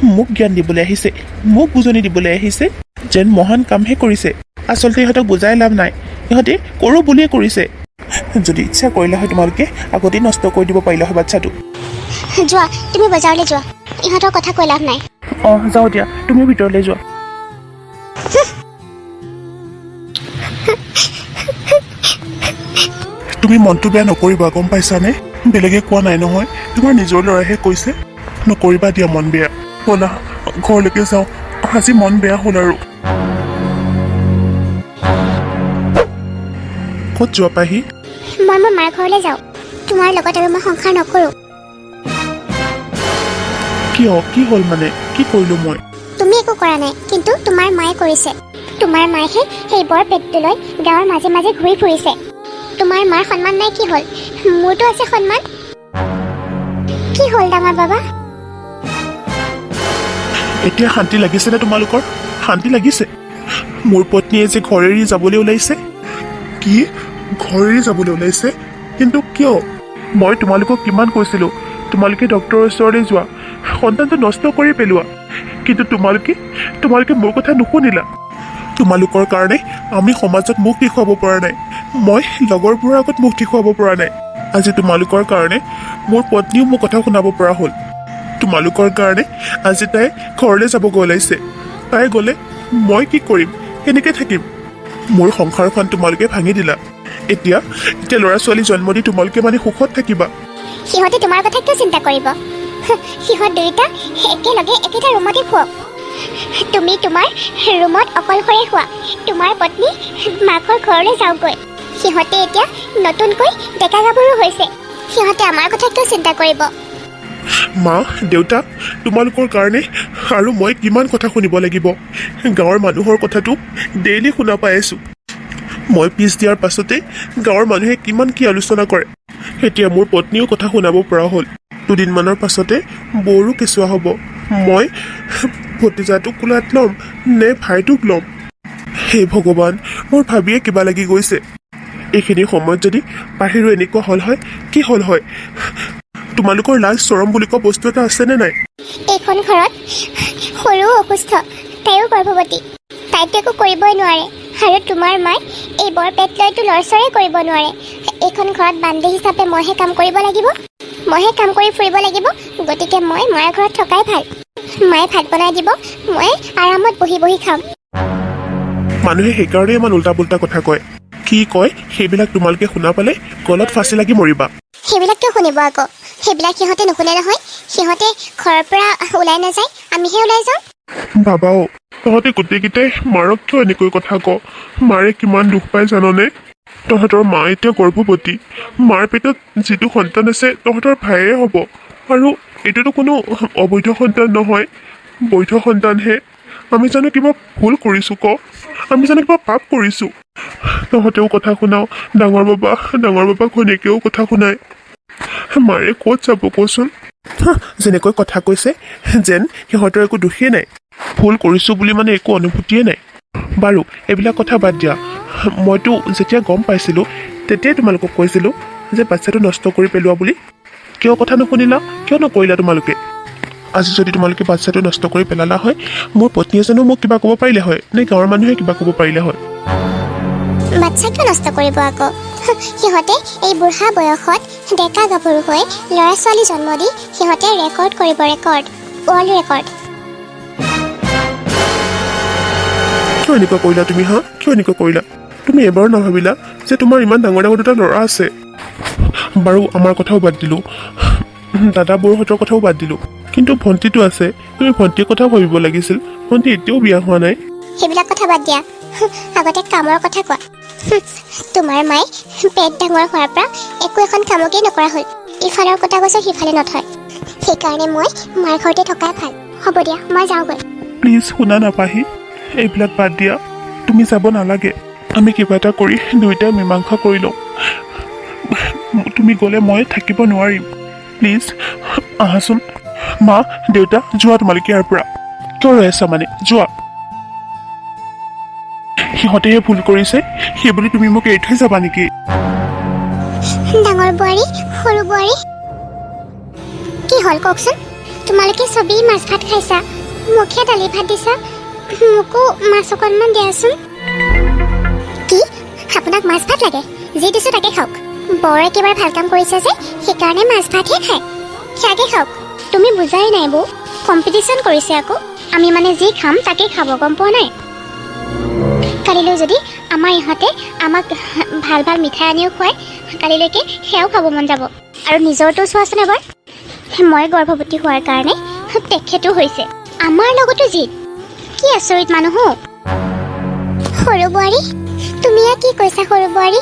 মোক জ্ঞান দিবলৈ আহিছে মোক বুজনি দিবলৈ আহিছে যেন মহান কামহে কৰিছে আচলতে ইহঁতক বুজাই লাভ নাই ইহঁতে কৰোঁ বুলিয়ে কৰিছে যদি ইচ্ছা কৰিলে হয় তোমালোকে আগতেই নষ্ট কৰি দিব পাৰিলা হয় বাচ্ছাটো যোৱা তুমি বজাৰলৈ যোৱা ইহঁতৰ কথা কৈ লাভ নাই অঁ যাওঁ দিয়া তুমিও ভিতৰলৈ যোৱা তুমি মনটো বেয়া নকৰিবা গম পাইছানে বেলেগে কোৱা নাই নহয় তোমাৰ নিজৰ ল'ৰাইহে কৈছে নকৰিবা দিয়া মন বেয়া ব'লা ঘৰলৈকে যাওঁ আজি মন বেয়া হ'ল আৰু ক'ত যোৱা পাহি মই মোৰ মাৰ ঘৰলৈ যাওঁ তোমাৰ লগত আৰু মই সংসাৰ নকৰোঁ কিয় কি হ'ল মানে কি কৰিলোঁ মই তুমি একো কৰা নাই কিন্তু তোমাৰ মায়ে কৰিছে তোমাৰ মায়েহে সেই বৰ পেটটো লৈ গাঁৱৰ মাজে মাজে ঘূৰি ফুৰিছে তোমাৰ মাৰ সন্মান নাই কি হ'ল মোৰতো আছে সন্মান কি হ'ল ডাঙৰ বাবা এতিয়া শান্তি লাগিছেনে তোমালোকৰ শান্তি লাগিছে মোৰ পত্নীয়ে যে ঘৰ এৰি যাবলৈ ওলাইছে কি ঘৰ এৰি যাবলৈ ওলাইছে কিন্তু কিয় মই তোমালোকক কিমান কৈছিলোঁ তোমালোকে ডক্তৰৰ ওচৰলৈ যোৱা সন্তানটো নষ্ট কৰি পেলোৱা কিন্তু তোমালোকে মোৰ কথা নুশুনিলা তোমালোকৰ কাৰণে আমি সমাজত মুখ দেখুৱাব পৰা নাই মই লগৰবোৰৰ আগত মুখ দেখুৱাব পৰা নাই আজি তোমালোকৰ কাৰণে মোৰ পত্নীও মোৰ কথা শুনাব পৰা হ'ল তোমালোকৰ কাৰণে আজি তাই ঘৰলৈ যাবগৈ ওলাইছে তাই গ'লে মই কি কৰিম কেনেকৈ থাকিম মোৰ সংসাৰখন তোমালোকে ভাঙি দিলা এতিয়া ল'ৰা ছোৱালী জন্ম দি তোমালোকে মানে সুখত থাকিবা সিহঁতে তোমাৰ কথা কিয় চিন্তা কৰিব সিহঁত দুয়োটা একেলগে একেটা ৰুমতে শুৱক তুমি তোমাৰ ৰুমত অকলশৰে শুৱা তোমাৰ পত্নী মাকৰ ঘৰলৈ যাওকগৈ সিহঁতে এতিয়া নতুনকৈ ডেকা গাভৰু হৈছে সিহঁতে আমাৰ কথা কিয় চিন্তা কৰিব মা দেউতা তোমালোকৰ কাৰণে আৰু মই কিমান কথা শুনিব লাগিব গাঁৱৰ মানুহৰ কথাটো ডেইলি শুনা পাই আছোঁ মই পিছ দিয়াৰ পাছতে গাঁৱৰ মানুহে কিমান কি আলোচনা কৰে এতিয়া মোৰ পত্নীও কথা শুনাব পৰা হ'ল দুদিনমানৰ পাছতে বৌৰো কেঁচুৱা হ'ব মই ভতিজাটোক কোলাত ল'ম নে ভাইটোক ল'ম হে ভগৱান মোৰ ভাবিয়ে কিবা লাগি গৈছে এইখিনি সময়ত যদি বাহিৰো এনেকুৱা হ'ল হয় কি হ'ল হয় তোমালোকৰ লাজ চৰম বুলি কোৱা বস্তু এটা আছেনে নাই এইখন ঘৰত সৰু অসুস্থ তাইও গৰ্ভৱতী তাইতো একো কৰিবই নোৱাৰে আৰু তোমাৰ মায়ে এই বৰ পেট লৈতো লৰচৰে কৰিব নোৱাৰে এইখন ঘৰত বান্ধি হিচাপে মইহে কাম কৰিব লাগিব মইহে কাম কৰি ফুৰিব লাগিব গতিকে মই মাৰ ঘৰত থকাই ভাল মায়ে ভাত বনাই দিব মই আৰামত বহি বহি খাম মানুহে সেইকাৰণে ইমান উল্টা পুল্টা কথা কয় কি কয় সেইবিলাক তোমালোকে শুনা পালে গলত ফাঁচি লাগি মৰিবা সেইবিলাক কিয় শুনিব আকৌ সেইবিলাক সিহঁতে নুশুনে নহয় সিহঁতে ঘৰৰ পৰা ওলাই নাযায় আমিহে ওলাই যাওঁ বাবাও তহঁতে গোটেইকেইটাই মাৰক কিয় এনেকৈ কথা ক মাৰে কিমান দুখ পায় জাননে তহঁতৰ মা এতিয়া গৰ্ভৱতী মাৰ পেটত যিটো সন্তান আছে তহঁতৰ ভায়েই হ'ব আৰু এইটোতো কোনো অবৈধ সন্তান নহয় বৈধ সন্তানহে আমি জানো কিবা ভুল কৰিছোঁ ক আমি জানো কিবা পাপ কৰিছোঁ তহঁতেও কথা শুনাও ডাঙৰ বাবা ঘৈণীয়েকেও কথা শুনায় মাৰে ক'ত যাব কচোন যেনেকৈ কথা কৈছে যেন সিহঁতৰ একো দোষেই নাই ভুল কৰিছোঁ বুলি মানে একো অনুভূতিয়ে নাই বাৰু এইবিলাক কথা বাদ দিয়া মইতো যেতিয়া গম পাইছিলোঁ তেতিয়াই তোমালোকক কৈছিলোঁ যে বাচ্ছাটো নষ্ট কৰি পেলোৱা বুলি কিয় কথা নুশুনিলা কিয় নকৰিলা তোমালোকে আজি যদি তোমালোকে বাচ্ছাটো নষ্ট কৰি পেলালা হয় মোৰ পত্নীয়ে জানো মোক কিবা ক'ব পাৰিলে হয় নে গাঁৱৰ মানুহে কিবা ক'ব পাৰিলে হয় বাচ্ছা কিয় নষ্ট কৰিব আকৌ সিহঁতে এই বুঢ়া বয়সত ডেকা গাভৰু হৈ ল'ৰা ছোৱালী জন্ম দি সিহঁতে ৰেকৰ্ড কৰিব ৱৰ্ল্ড ৰেকৰ্ড কিয় এনেকুৱা কৰিলা তুমি কিয় এনেকুৱা কৰিলা তুমি এবাৰো নাভাবিলা যে তোমাৰ ইমান ডাঙৰ দুটা ল'ৰা আছে বাৰু আমাৰ কথাও বাদ দিলোঁ দাদা বৌহঁতৰ কথাও বাদ দিলোঁ কিন্তু ভণ্টিটো আছে তুমি ভণ্টিৰ কথাও ভাবিব লাগিছিল ভণ্টি এতিয়াও বিয়া হোৱা নাই সেইবিলাক কথা বাদ দিয়া আগতে কামৰ কথা কোৱা তোমাৰ মায়ে পেট ডাঙৰ হোৱাৰ পৰা একো এখন কামকেই নকৰা হ'ল ইফালৰ কথা কৈছে সিফালে নথয় সেইকাৰণে মই মাৰ ঘৰতে থকাই ভাল হ'ব দিয়া মই যাওঁগৈ প্লিজ শুনা নাপাহি এইবিলাক বাদ দিয়া তুমি যাব নালাগে আমি কিবা এটা কৰি দুয়োটাই মীমাংসা কৰি লওঁ তুমি গ'লে মই থাকিব নোৱাৰিম প্লিজ আহাচোন মা দেউতা যোৱা তোমালোকে ইয়াৰ পৰা কিয় ৰৈ আছা মানে যোৱা সিহঁতেহে ভুল কৰিছে সেইবুলি তুমি মোক এৰি থৈ যাবা নেকি ডাঙৰ বোৱাৰী সৰু বোৱাৰী কি হ'ল কওকচোন? তোমালোকে চবেই মাছ ভাত খাইছা, মোকহে দালি ভাত দিছা, মোকো মাছ অকণমান দিয়াচোন। কি আপোনাক মাছ ভাত লাগে? যি দিছোঁ তাকে খাওক। বৰ একেবাৰে ভাল কাম কৰিছে যে, সেইকাৰণে মাছ ভাতহে খায়। সেয়াকে খাওক। তুমি বুজাই নাই বৌ, কম্পিটিশ্যন কৰিছে আকৌ। আমি মানে যি খাম তাকেই খাব, গম পোৱা নাই? কালিলৈ যদি আমাৰ ইহঁতে আমাক ভাল ভাল মিঠাই আনিও খুৱায়, কালিলৈকে সেয়াও খাব মন যাব। আৰু নিজৰটো চোৱাচোন এবাৰ, মই গৰ্ভৱতী হোৱাৰ কাৰণে তেখেতো হৈছে, আমাৰ লগতো জিদ। কি আচৰিত মানুহ। সৰু বোৱাৰী, তুমি ইয়াত কি কৈছা সৰু বোৱাৰী?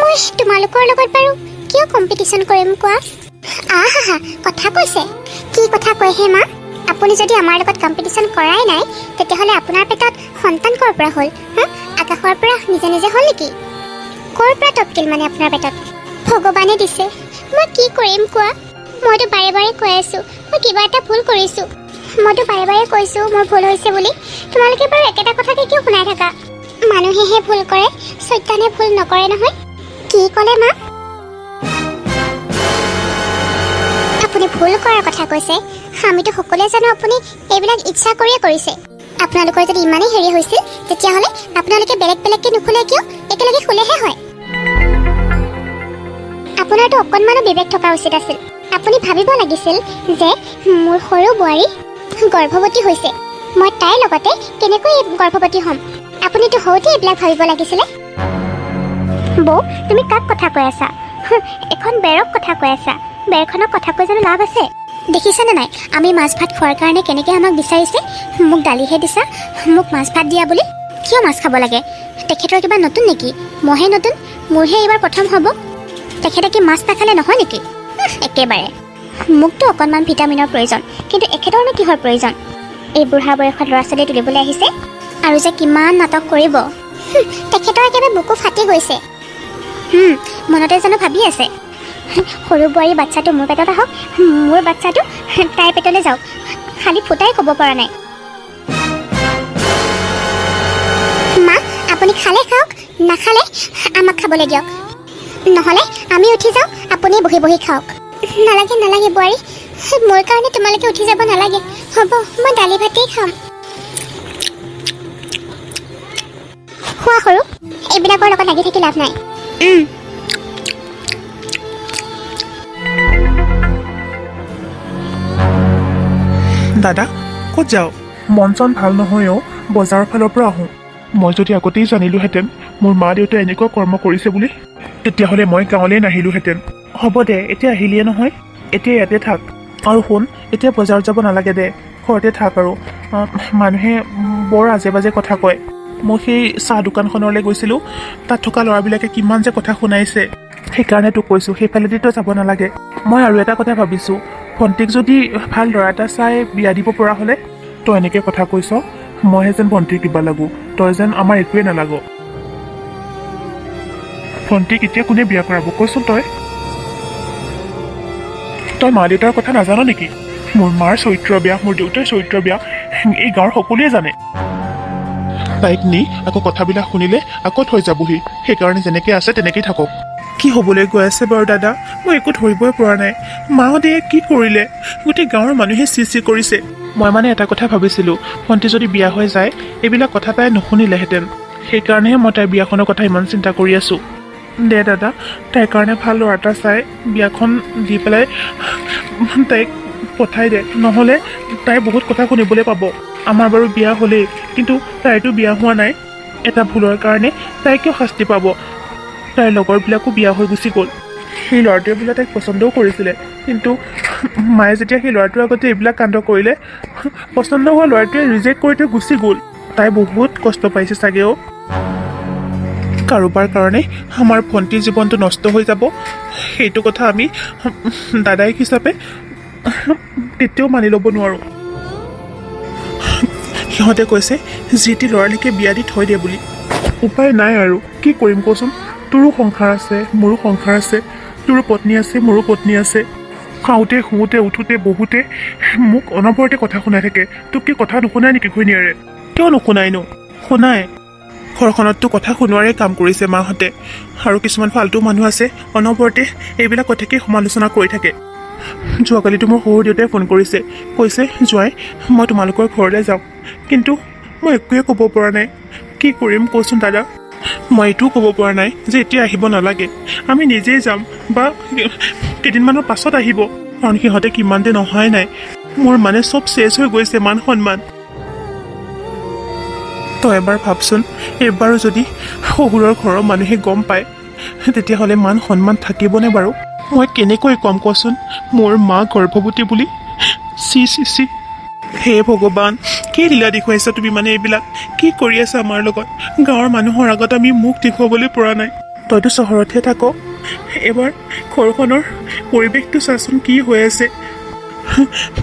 মই তোমালোকৰ লগত বাৰু কিয় কম্পিটিশ্যন কৰিম কোৱা? আহা কথা কৈছে। কি কথা কয় হে মা? আপুনি যদি আমাৰ লগত কম্পিটিশ্যন কৰাই নাই, তেতিয়াহ'লে আপোনাৰ পেটত সন্তান ক'ৰ পৰা হ'ল? আকাশৰ পৰা নিজে নিজে হ'ল নেকি? ক'ৰ পৰা টপকিল মানে আপোনাৰ পেটত? ভগৱানে দিছে। মই কি কৰিম কোৱা? মইতো বাৰে বাৰে কৈ আছোঁ মই কিবা এটা ভুল কৰিছোঁ। মইতো বাৰে বাৰে কৈছোঁ মোৰ ভুল হৈছে বুলি। তোমালোকে বাৰু একেটা কথাকে কিয় শুনাই থাকা? মানুহেহে ভুল কৰে, চৈতানে ভুল নকৰে নহয়। কি ক'লে মা? আপুনি ভুল কৰাৰ কথা কৈছে। আমিতো সকলোৱে জানো আপুনি এইবিলাক ইচ্ছা কৰিয়ে কৰিছে। আপোনালোকৰ যদি ইমানেই হেৰি হৈছিল, তেতিয়াহ'লে আপোনালোকে বেলেগ বেলেগকৈ নুখুলে কিয়? একেলগে শুলেহে হয়। আপোনাৰতো অকণমানো বিবেক থকা উচিত আছিল। আপুনি ভাবিব লাগিছিল যে মোৰ সৰু বোৱাৰী গৰ্ভৱতী হৈছে, মই তাইৰ লগতে কেনেকৈ গৰ্ভৱতী হ'ম। আপুনিতো হওঁতে এইবিলাক ভাবিব লাগিছিলে। বৌ, তুমি কাক কথা কৈ আছা? এখন বেৰক কথা কৈ আছা। বেৰখনক কথা কৈ জানো লাভ আছে? দেখিছানে নাই আমি মাছ ভাত খোৱাৰ কাৰণে কেনেকৈ আমাক বিচাৰিছে? মোক দালিহে দিছা, মোক মাছ ভাত দিয়া বুলি। কিয় মাছ খাব লাগে? তেখেতৰ কিবা নতুন নেকি? মইহে নতুন, মোৰহে এইবাৰ প্ৰথম হ'ব। তেখেতে কি মাছ নাখালে নহয় নেকি? একেবাৰে। মোকতো অকণমান ভিটামিনৰ প্ৰয়োজন, কিন্তু এখেতৰনো কিহৰ প্ৰয়োজন? এই বুঢ়া বয়সত ল'ৰা ছোৱালী তুলিবলৈ আহিছে আৰু যে কিমান নাটক কৰিব। তেখেতৰ একেবাৰে বুকু ফাটি গৈছে। মনতে জানো ভাবি আছে সৰু বোৱাৰী বাচ্চাটো মোৰ পেটত আহক, মোৰ বাচ্চাটো তাইৰ পেটলৈ যাওক। খালি ফুটাই ক'ব পৰা নাই। মা, আপুনি খালে খাওক, নাখালে আমাক খাবলৈ দিয়ক। নহ'লে আমি উঠি যাওঁ, আপুনি বহি বহি খাওক। নালাগে নালাগে বোৱাৰী, মোৰ কাৰণে তোমালোকে উঠি যাব নালাগে। হ'ব, মই দালি ভাতেই খাম। খোৱা সৰু, এইবিলাকৰ লগত লাগি থাকি লাভ নাই। দাদা ক'ত যাওঁ? মন চন ভাল নহয় অ', বজাৰৰ ফালৰ পৰা আহোঁ। মই যদি আগতেই জানিলোহেঁতেন মোৰ মা দেউতাই এনেকুৱা কৰ্ম কৰিছে বুলি, তেতিয়াহ'লে মই গাঁৱলৈ নাহিলোহেঁতেন। হ'ব দে, এতিয়া আহিলিয়ে নহয়, এতিয়া ইয়াতে থাক। আৰু শুন, এতিয়া বজাৰত যাব নালাগে দে, ঘৰতে থাক। আৰু মানুহে বৰ আজে বাজে কথা কয়। মই সেই চাহ দোকানখনলৈ গৈছিলোঁ, তাত থকা ল'ৰাবিলাকে কিমান যে কথা শুনাইছে। সেইকাৰণে তোক কৈছোঁ, সেইফালেদি তই যাব নালাগে। মই আৰু এটা কথা ভাবিছোঁ, ভণ্টিক যদি ভাল ল'ৰা এটা চাই বিয়া দিব পৰা হ'লে। তই এনেকৈ কথা কৈছ, মইহে যেন ভণ্টিৰ কিবা লাগো, তই যেন আমাৰ একোৱে নালাগ। ভণ্টিক এতিয়া কোনে বিয়া কৰাব কচোন তই? তই মা দেউতাৰ কথা নাজান নেকি? মোৰ মাৰ চৰিত্ৰ বেয়া, মোৰ দেউতাৰ চৰিত্ৰ বেয়া, এই গাঁৱৰ সকলোৱে জানে। তাইক নি আকৌ কথাবিলাক শুনিলে আকৌ থৈ যাবহি। সেইকাৰণে যেনেকৈ আছে তেনেকেই থাকক। কি হ'বলৈ গৈ আছে বাৰু দাদা? মই একো ধৰিবই পৰা নাই। মাহঁতে কি কৰিলে? গোটেই গাঁৱৰ মানুহে চি চি কৰিছে। মই মানে এটা কথা ভাবিছিলোঁ, ভণ্টি যদি বিয়া হৈ যায়, এইবিলাক কথা তাই নুশুনিলেহেঁতেন। সেইকাৰণেহে মই তাইৰ বিয়াখনৰ কথা ইমান চিন্তা কৰি আছোঁ। দে দাদা, তাইৰ কাৰণে ভাল ল'ৰা এটা চাই বিয়াখন দি পেলাই তাইক পঠাই দে, নহ'লে তাই বহুত কথা শুনিবলৈ পাব। আমাৰ বাৰু বিয়া হ'লেই, কিন্তু তাইতো বিয়া হোৱা নাই। এটা ভুলৰ কাৰণে তাই কিয় শাস্তি পাব? তাইৰ লগৰবিলাকো বিয়া হৈ গুচি গ'ল। সেই ল'ৰাটোৱে বোলে তাইক পচন্দও কৰিছিলে, কিন্তু মায়ে যেতিয়া সেই ল'ৰাটোৰ আগতে এইবিলাক কাণ্ড কৰিলে, পচন্দ হোৱা ল'ৰাটোৱে ৰিজেক্ট কৰি থৈ গুচি গ'ল। তাই বহুত কষ্ট পাইছে চাগেও। কাৰোবাৰ কাৰণে আমাৰ ভণ্টিৰ জীৱনটো নষ্ট হৈ যাব, সেইটো কথা আমি দাদাইক হিচাপে কেতিয়াও মানি ল'ব নোৱাৰোঁ। সিহঁতে কৈছে যি টি ল'ৰালৈকে বিয়া দি থৈ দিয়ে বুলি। উপায় নাই আৰু কি কৰিম কচোন? তোৰো সংসাৰ আছে, মোৰো সংসাৰ আছে। তোৰো পত্নী আছে, মোৰো পত্নী আছে। খাওঁতে শুওঁতে উঠোঁতে বহুতে মোক অনবৰতে কথা শুনাই থাকে। তোক কি কথা নুশুনাই নেকি ঘৈণীয়েৰে? কিয় নুশুনাইনো? শুনাই। ঘৰখনততো কথা শুনোৱাৰে কাম কৰিছে মাহঁতে। আৰু কিছুমান ফাল্টু মানুহ আছে, অনবৰতে এইবিলাক কথাকেই সমালোচনা কৰি থাকে। যোৱাকালিতো মোৰ শহুৰ দেউতাই ফোন কৰিছে কৈছে জোঁৱাই মই তোমালোকৰ ঘৰলৈ যাওঁ কিন্তু মই একোৱে ক'ব পৰা নাই কি কৰিম কচোন দাদা মই এইটোও ক'ব পৰা নাই যে এতিয়া আহিব নালাগে আমি নিজেই যাম বা কেইদিনমানৰ পাছত আহিব কাৰণ সিহঁতে কিমান দিন অহাই নাই মোৰ মানে চব চেছ হৈ গৈছে মান সন্মান তই এবাৰ ভাবচোন এইবাৰো যদি শহুৰৰ ঘৰৰ মানুহে গম পায় তেতিয়াহ'লে মান সন্মান থাকিবনে বাৰু মই কেনেকৈ ক'ম কচোন মোৰ মা গৰ্ভৱতী বুলি চি চি চি হে ভগৱান কি লীলা দেখুৱাইছা তুমি মানে এইবিলাক কি কৰি আছা আমাৰ লগত গাঁৱৰ মানুহৰ আগত আমি মুখ দেখুৱাবলৈ পৰা নাই তইতো চহৰতহে থাক এবাৰ ঘৰখনৰ পৰিৱেশটো চাচোন কি হৈ আছে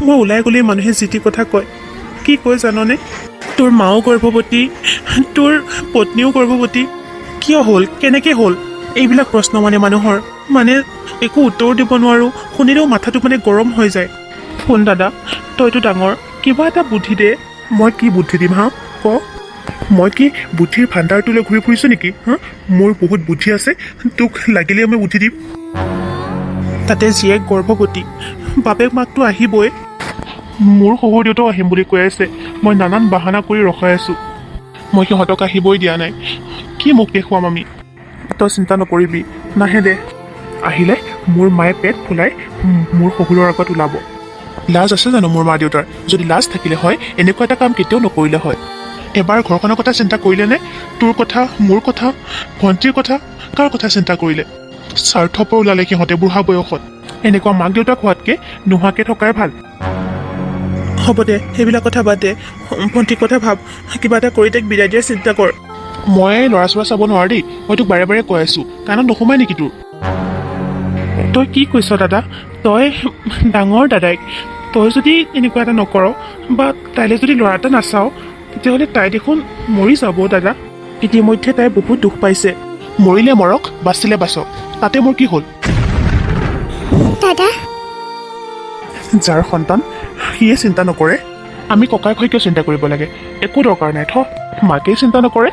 মই ওলাই গ'লেই মানুহে যি টি কথা কয় কি কয় জাননে তোৰ মাও গৰ্ভৱতী তোৰ পত্নীও গৰ্ভৱতী কিয় হ'ল কেনেকৈ হ'ল এইবিলাক প্ৰশ্ন মানে মানুহৰ মানে একো উত্তৰ দিব নোৱাৰোঁ শুনিলেও মাথাটো মানে গৰম হৈ যায় শুন দাদা তইতো ডাঙৰ কিবা এটা বুদ্ধি দে মই কি বুদ্ধি দিম হা ক মই কি বুদ্ধিৰ ভাণ্ডাৰটোলৈ ঘূৰি ফুৰিছোঁ নেকি হা মোৰ বহুত বুদ্ধি আছে তোক লাগিলে মই বুদ্ধি দিম তাতে জীয়েক গৰ্ভৱতী বাপেক মাকটো আহিবই মোৰ শহুৰ দেউতাও আহিম বুলি কৈ আছে মই নানান বাহানা কৰি ৰখাই আছোঁ মই সিহঁতক আহিবই দিয়া নাই কি মুখ দেখুৱাম আমি তই চিন্তা নকৰিবি নাহে দে আহিলে মোৰ মায়ে পেট ফুলাই মোৰ শহুৰৰ আগত ওলাব লাজ আছে জানো মোৰ মা দেউতাৰ যদি লাজ থাকিলে হয় এনেকুৱা এটা কাম কেতিয়াও নকৰিলে হয় এবাৰ ঘৰখনৰ কথা চিন্তা কৰিলেনে তোৰ কথা মোৰ কথা ভণ্টিৰ কথা কাৰ কথা চিন্তা কৰিলে স্বাৰ্থপৰ ওলালে সিহঁতে বুঢ়া বয়সত এনেকুৱা মাক দেউতাক হোৱাতকৈ নোহোৱাকৈ থকাই ভাল হ'ব দে সেইবিলাক কথা বাদ দে ভণ্টিৰ কথা ভাব কিবা এটা কৰি তাইক বিদায় দিয়াৰ চিন্তা কৰ মই ল'ৰা ছোৱা চাব নোৱাৰো দেই মই তোক বাৰে বাৰে কৈ আছোঁ কাণত নোসোমাই নেকি তোৰ তই কি কৈছ দাদা তই ডাঙৰ দাদাইক তই যদি এনেকুৱা এটা নকৰ বা তাইলৈ যদি ল'ৰা এটা নাচাওঁ তেতিয়াহ'লে তাই দেখোন মৰি যাব দাদা ইতিমধ্যে তাই বহুত দুখ পাইছে মৰিলে মৰক বাচিলে বাচক তাতে মোৰ কি হ'ল দাদা যাৰ সন্তান সিয়ে চিন্তা নকৰে আমি ককায়েক হৈ কিয় চিন্তা কৰিব লাগে একো দৰকাৰ নাই থ মাকেই চিন্তা নকৰে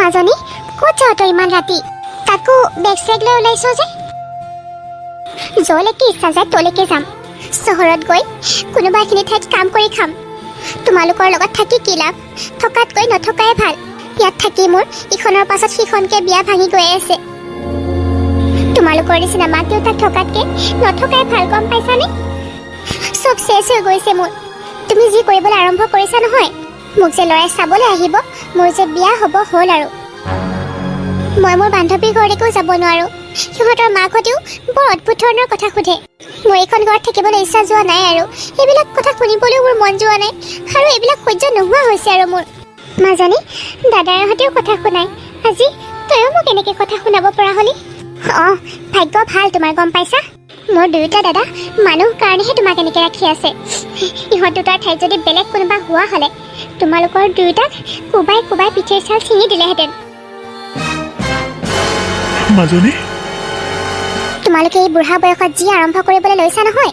মাজনী ক'ত যাৱ তই ইমান ৰাতি তাকো বেগ চেগ লৈ ওলাইছ যে য'লৈকে ইচ্ছা যায় তলৈকে যাম চহৰত গৈ কোনোবা এখিনি ঠাইত কাম কৰি খাম তোমালোকৰ লগত থাকি কি লাভ থকাতকৈ নথকাই ভাল ইয়াত থাকি মোৰ ইখনৰ পাছত সিখনকে বিয়া ভাঙি গৈ আছে তোমালোকৰ নিচিনা মাক দেউতাক থকাতকৈ নথকাই ভাল গম পাইছানে চব চেছ হৈ গৈছে মোৰ তুমি যি কৰিবলৈ আৰম্ভ কৰিছা নহয় মোক যে ল'ৰাই চাবলৈ আহিব মোৰ যে বিয়া হ'ব হ'ল আৰু মই মোৰ বান্ধৱীৰ ঘৰলৈকেও যাব নোৱাৰোঁ সিহঁতৰ মাকহঁতেও বৰ অদ্ভুত ধৰণৰ কথা সোধে মোৰ এইখন ঘৰত থাকিবলৈ ইচ্ছা যোৱা নাই আৰু এইবিলাক কথা শুনিবলৈও মোৰ মন যোৱা নাই আৰু এইবিলাক সহ্য নোহোৱা হৈছে আৰু মোৰ মাজনী দাদাহঁতেও কথা শুনাই আজি তইও মোক এনেকৈ কথা শুনাব পৰা হ'লি অঁ ভাগ্য ভাল তোমাৰ গম পাইছা মোৰ দুয়োটা দাদা মানুহ কাৰণেহে তোমাক এনেকৈ ৰাখি আছে ইহঁত দুটাৰ ঠাইত যদি বেলেগ কোনোবা হোৱা হ'লে তোমালোকৰ দুয়োটাক কোবাই কোবাই পিঠিৰ ছাল ছিঙি দিলেহেঁতেন মাজনী তোমালোকে এই বুঢ়া বয়সত যি আৰম্ভ কৰিবলৈ লৈছা নহয়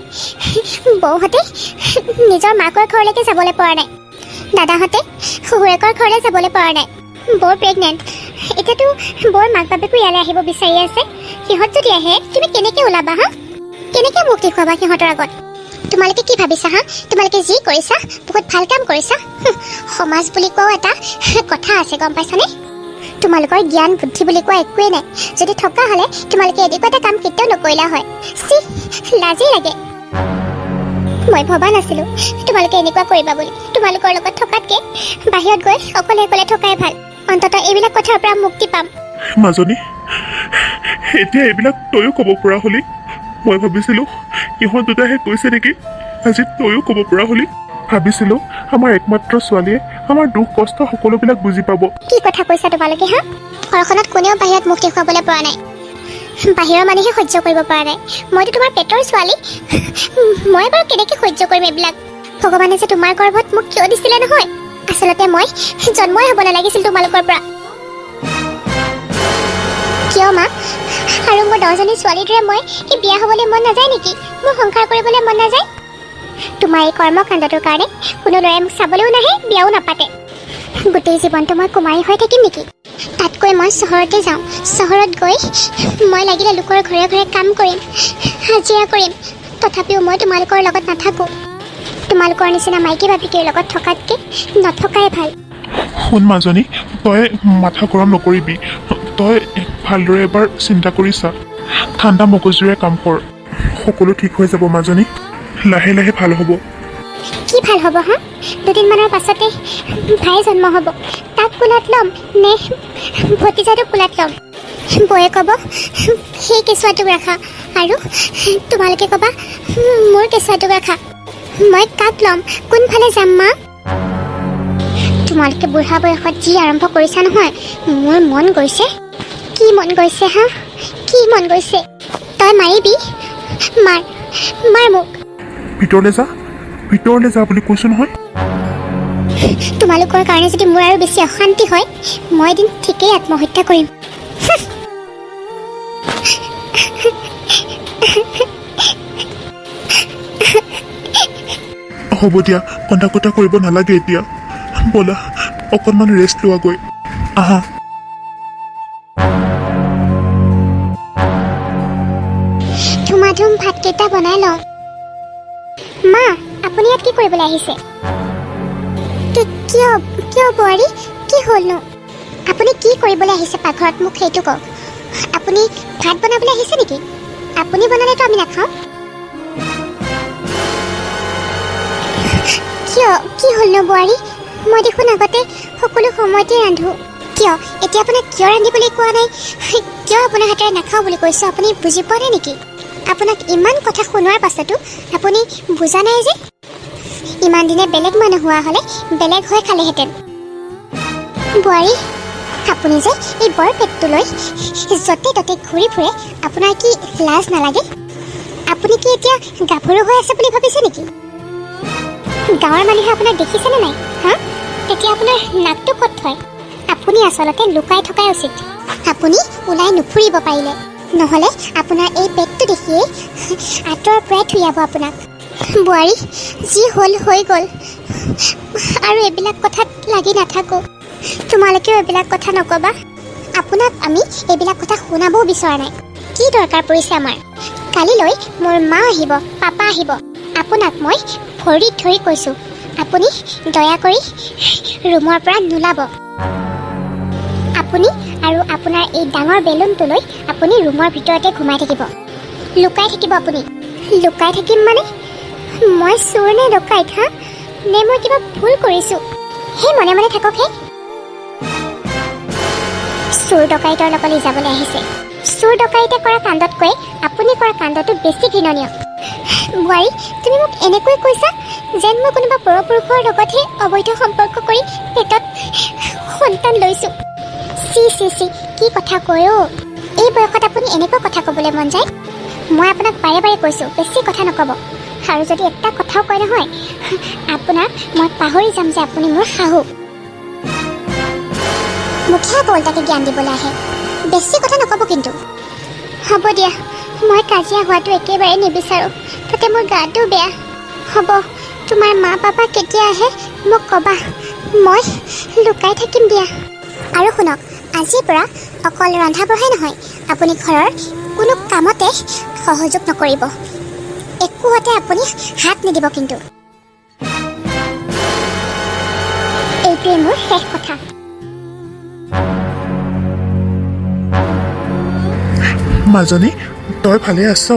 বৌহঁতে নিজৰ মাকৰ ঘৰলৈকে যাবলৈ পৰা নাই দাদাহঁতে শহুৰেকৰ ঘৰলৈ যাবলৈ পৰা নাই বৰ প্ৰেগনেণ্ট এতিয়াতো বৰ মাক বাপেকো ইয়ালৈ আহিব বিচাৰি আছে সিহঁত যদি আহে তুমি কেনেকৈ ওলাবা হা কেনেকৈ মুখ দেখুৱাবা সিহঁতৰ আগত তোমালোকে কি ভাবিছা হা তোমালোকে যি কৰিছা বহুত ভাল কাম কৰিছা সমাজ বুলি কোৱাও এটা কথা আছে গম পাইছানে তোমালোকৰ জ্ঞান বুদ্ধি বুলি কোৱা একোৱেই নাই যদি থকা হ'লে তোমালোকে এনেকুৱা এটা কাম কেতিয়াও নকৰিলা হয় লাজেই লাগে মই ভবা নাছিলোঁ তোমালোকে এনেকুৱা কৰিবা বুলি তোমালোকৰ লগত থকাতকৈ বাহিৰত গৈ অকলে অকলে থকাই ভাল অন্ততঃ এইবিলাক কথাৰ পৰা মুক্তি পাম মাজনী এতিয়া এইবিলাক তয়ো ক'ব পৰা হ'লি মই ভাবিছিলোঁ ইহঁত দুটাহে কৈছে নেকি আজি তয়ো ক'ব পৰা হ'লি ভাবিছিলোঁ আমাৰ একমাত্ৰ ছোৱালীয়ে আমাৰ দুখ কষ্ট সকলোবিলাক বুজি পাব কি কথা কৈছা তোমালোকে হা ঘৰখনত কোনেও বাহিৰত মুখ দেখুৱাবলৈ পৰা নাই বাহিৰৰ মানুহে সহ্য কৰিব পৰা নাই মইতো তোমাৰ পেটৰ ছোৱালী মই বাৰু কেনেকৈ সহ্য কৰিম এইবিলাক ভগৱানে যে তোমাৰ গৰ্ভত মোক কিয় দিছিলে নহয় আচলতে মই জন্মই হ'ব নালাগিছিল তোমালোকৰ পৰা কিয় মা আৰু মোৰ 10জনী ছোৱালীৰ দৰে মই এই বিয়া হ'বলৈ মন নাযায় নেকি মোৰ সংসাৰ কৰিবলৈ মন নাযায় তোমাৰ এই কৰ্মকাণ্ডটোৰ কাৰণে কোনো ল'ৰাই মোক চাবলৈও নাহে বিয়াও নাপাতে গোটেই জীৱনটো মই কুমাৰী হৈ থাকিম নেকি তাতকৈ তাতকৈ মই চহৰতে যাওঁ। চহৰত গৈ মই লাগিলে লোকৰ ঘৰে ঘৰে কাম কৰিম, হাজিৰা কৰিম, তথাপিও মই তোমালোকৰ লগত নাথাকোঁ। তোমালোকৰ নিচিনা মাইকী বাপিকীৰ লগত থকাতকৈ নথকাই ভাল। শুন মাজনী, তই মাথা গৰম নকৰিবি। তই ভালদৰে এবাৰ চিন্তা কৰি চা, ঠাণ্ডা মগজুৰে কাম কৰ, সকলো ঠিক হৈ যাব মাজনী, লাহে লাহে ভাল হ'ব। কি ভাল হ'ব হা? দুদিনমানৰ পাছতে ভাই জন্ম হ'ব, তাক কোলাত ল'ম নে ভতিজাটোক কোলাত ল'ম? বৌয়ে ক'ব সেই কেঁচুৱাটোক ৰাখা, আৰু তোমালোকে ক'বা মোৰ কেঁচুৱাটোক ৰাখা। মই কাক ল'ম? কোনফালে যাম মা? তোমালোকে বুঢ়া বয়সত যি আৰম্ভ কৰিছা নহয়, মোৰ মন গৈছে। কি মন গৈছে হা? কি মন গৈছে? তই মাৰিবি? মাৰ মাৰ মোক। ভিতৰলৈ যা বুলি কৈছোঁ নহয়। তোমালোকৰ কাৰণে যদি মোৰ আৰু বেছি অশান্তি হয়, মই এদিন ঠিকেই আত্মহত্যা কৰিম। হ'ব দিয়া, কন্দা কটা কৰিব নালাগে এতিয়া। ব'লা অকণমান ৰেষ্ট লোৱাগৈ। আহা। ধুমাধুম ভাতকেইটা বনাই লওঁ। মা, আপুনি ইয়াত কি কৰিবলৈ আহিছে? কিয় বোৱাৰী, কি হ'লনো? আপুনি কি কৰিবলৈ আহিছে পাকঘৰত, মোক সেইটো কওক। আপুনি ভাত বনাবলৈ আহিছে নেকি? আপুনি বনালেতো আমি নাখাওঁ। কি হ'লনো বোৱাৰী? মই দেখোন আগতে সকলো সময়তে ৰান্ধো। কিয় এতিয়া আপোনাক কিয় ৰান্ধিবলৈ কোৱা নাই? কিয় আপোনাৰ হাতেৰে নাখাওঁ বুলি কৈছোঁ? আপুনি বুজি পোৱা নাই নেকি? আপোনাক ইমান কথা শুনোৱাৰ পাছতো আপুনি বুজা নাই যে? ইমান দিনে বেলেগ মানুহ হোৱা হ'লে বেলেগ হৈ খালেহেঁতেন। বোৱাৰী, আপুনি যে এই বৰ পেটটো লৈ য'তে ত'তে ঘূৰি ফুৰে, আপোনাৰ কি লাজ নালাগে? আপুনি কি এতিয়া গাভৰু হৈ আছে বুলি ভাবিছে নেকি? গাঁৱৰ মানুহে আপোনাক দেখিছেনে নাই হা? তেতিয়া আপোনাৰ নাকটো ক'ত থয়? আপুনি আচলতে লুকাই থকাই উচিত। আপুনি ওলাই নুফুৰিব পাৰিলে, নহ'লে আপোনাৰ এই পেটটো দেখিয়েই আঁতৰৰ পৰাই থুয়াব আপোনাক। বোৱাৰী, যি হ'ল হৈ গ'ল, আৰু এইবিলাক কথাত লাগি নাথাকোঁ। তোমালোকেও এইবিলাক কথা নক'বা। আপোনাক আমি এইবিলাক কথা শুনাবও বিচৰা নাই। কি দৰকাৰ পৰিছে আমাৰ? কালিলৈ মোৰ মা আহিব, পাপা আহিব। আপোনাক মই ভৰিত ধৰি কৈছোঁ, আপুনি দয়া কৰি ৰুমৰ পৰা নোলাব। আপুনি আৰু আপোনাৰ এই ডাঙৰ বেলুনটোলৈ আপুনি ৰুমৰ ভিতৰতে ঘুমাই থাকিব, লুকাই থাকিব। আপুনি লুকাই থাকিম মানে? মই চোৰ নে ডকাইত হা? নে মই কিবা ভুল কৰিছোঁ? সেই মনে মনে থাককহে। চোৰ ডকাইতৰ লগত যাবলৈ আহিছে। চোৰ ডকাইতে কৰা কাণ্ডতকৈ আপুনি কৰা কাণ্ডটো বেছি ঘৃণনীয়। বোৱাৰী, তুমি মোক এনেকৈ কৈছা যেন মই কোনোবা পৰপুৰুষৰ লগতহে অবৈধ সম্পৰ্ক কৰি পেটত সন্তান লৈছোঁ। চি চি চি, কি কথা কয় অ'? এই বয়সত আপুনি এনেকুৱা কথা ক'বলৈ মন যায়? মই আপোনাক বাৰে বাৰে কৈছোঁ, বেছি কথা নক'ব। আৰু যদি এটা কথাও কয় নহয়, আপোনাক মই পাহৰি যাম যে আপুনি মোৰ শাহু। মুখে কলটাকে জ্ঞান দিবলৈ আহে, বেছি কথা নক'ব কিন্তু। হ'ব দিয়া, মই কাজিয়া হোৱাটো একেবাৰে নিবিচাৰোঁ, তাতে মোৰ গাটো বেয়া। হ'ব, তোমাৰ মা পাপা কেতিয়া আহে মোক ক'বা, মই লুকাই থাকিম দিয়া। আৰু শুনক, আজিৰ পৰা অকল ৰন্ধা বঢ়াই নহয়, আপুনি ঘৰৰ কোনো কামতে সহযোগ নকৰিব, একোতে আপুনি হাত নিদিব কিন্তু। এইটোৱে মোৰ শেষ কথা। মাজনী, তই ভালে আছ?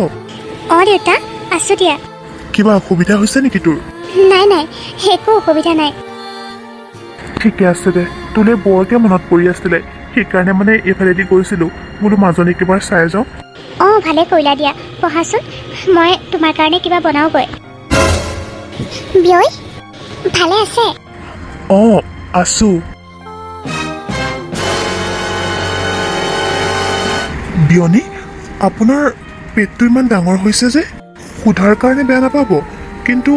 অঁ দেউতা, আছোঁ দিয়া। কিবা অসুবিধা হৈছে নেকি তোৰ? নাই নাই, একো অসুবিধা নাই। ঠিকে আছে দে, তোলৈ বৰকৈ মনত পৰি আছিলে, সেইকাৰণে মানে এইফালেদি গৈছিলোঁ, বোলো মাজনীক এবাৰ চাই যাওঁ। অঁ ভালে কৰিলা দিয়া, পঢ়াচোন, মই তোমাৰ কাৰণে কিবা বনাওঁগৈ। বিয়ৈ, ভালে আছে? অঁ আছোঁ। বিয়নী, আপোনাৰ পেটটো ইমান ডাঙৰ হৈছে যে? সোধাৰ কাৰণে বেয়া নাপাব, কিন্তু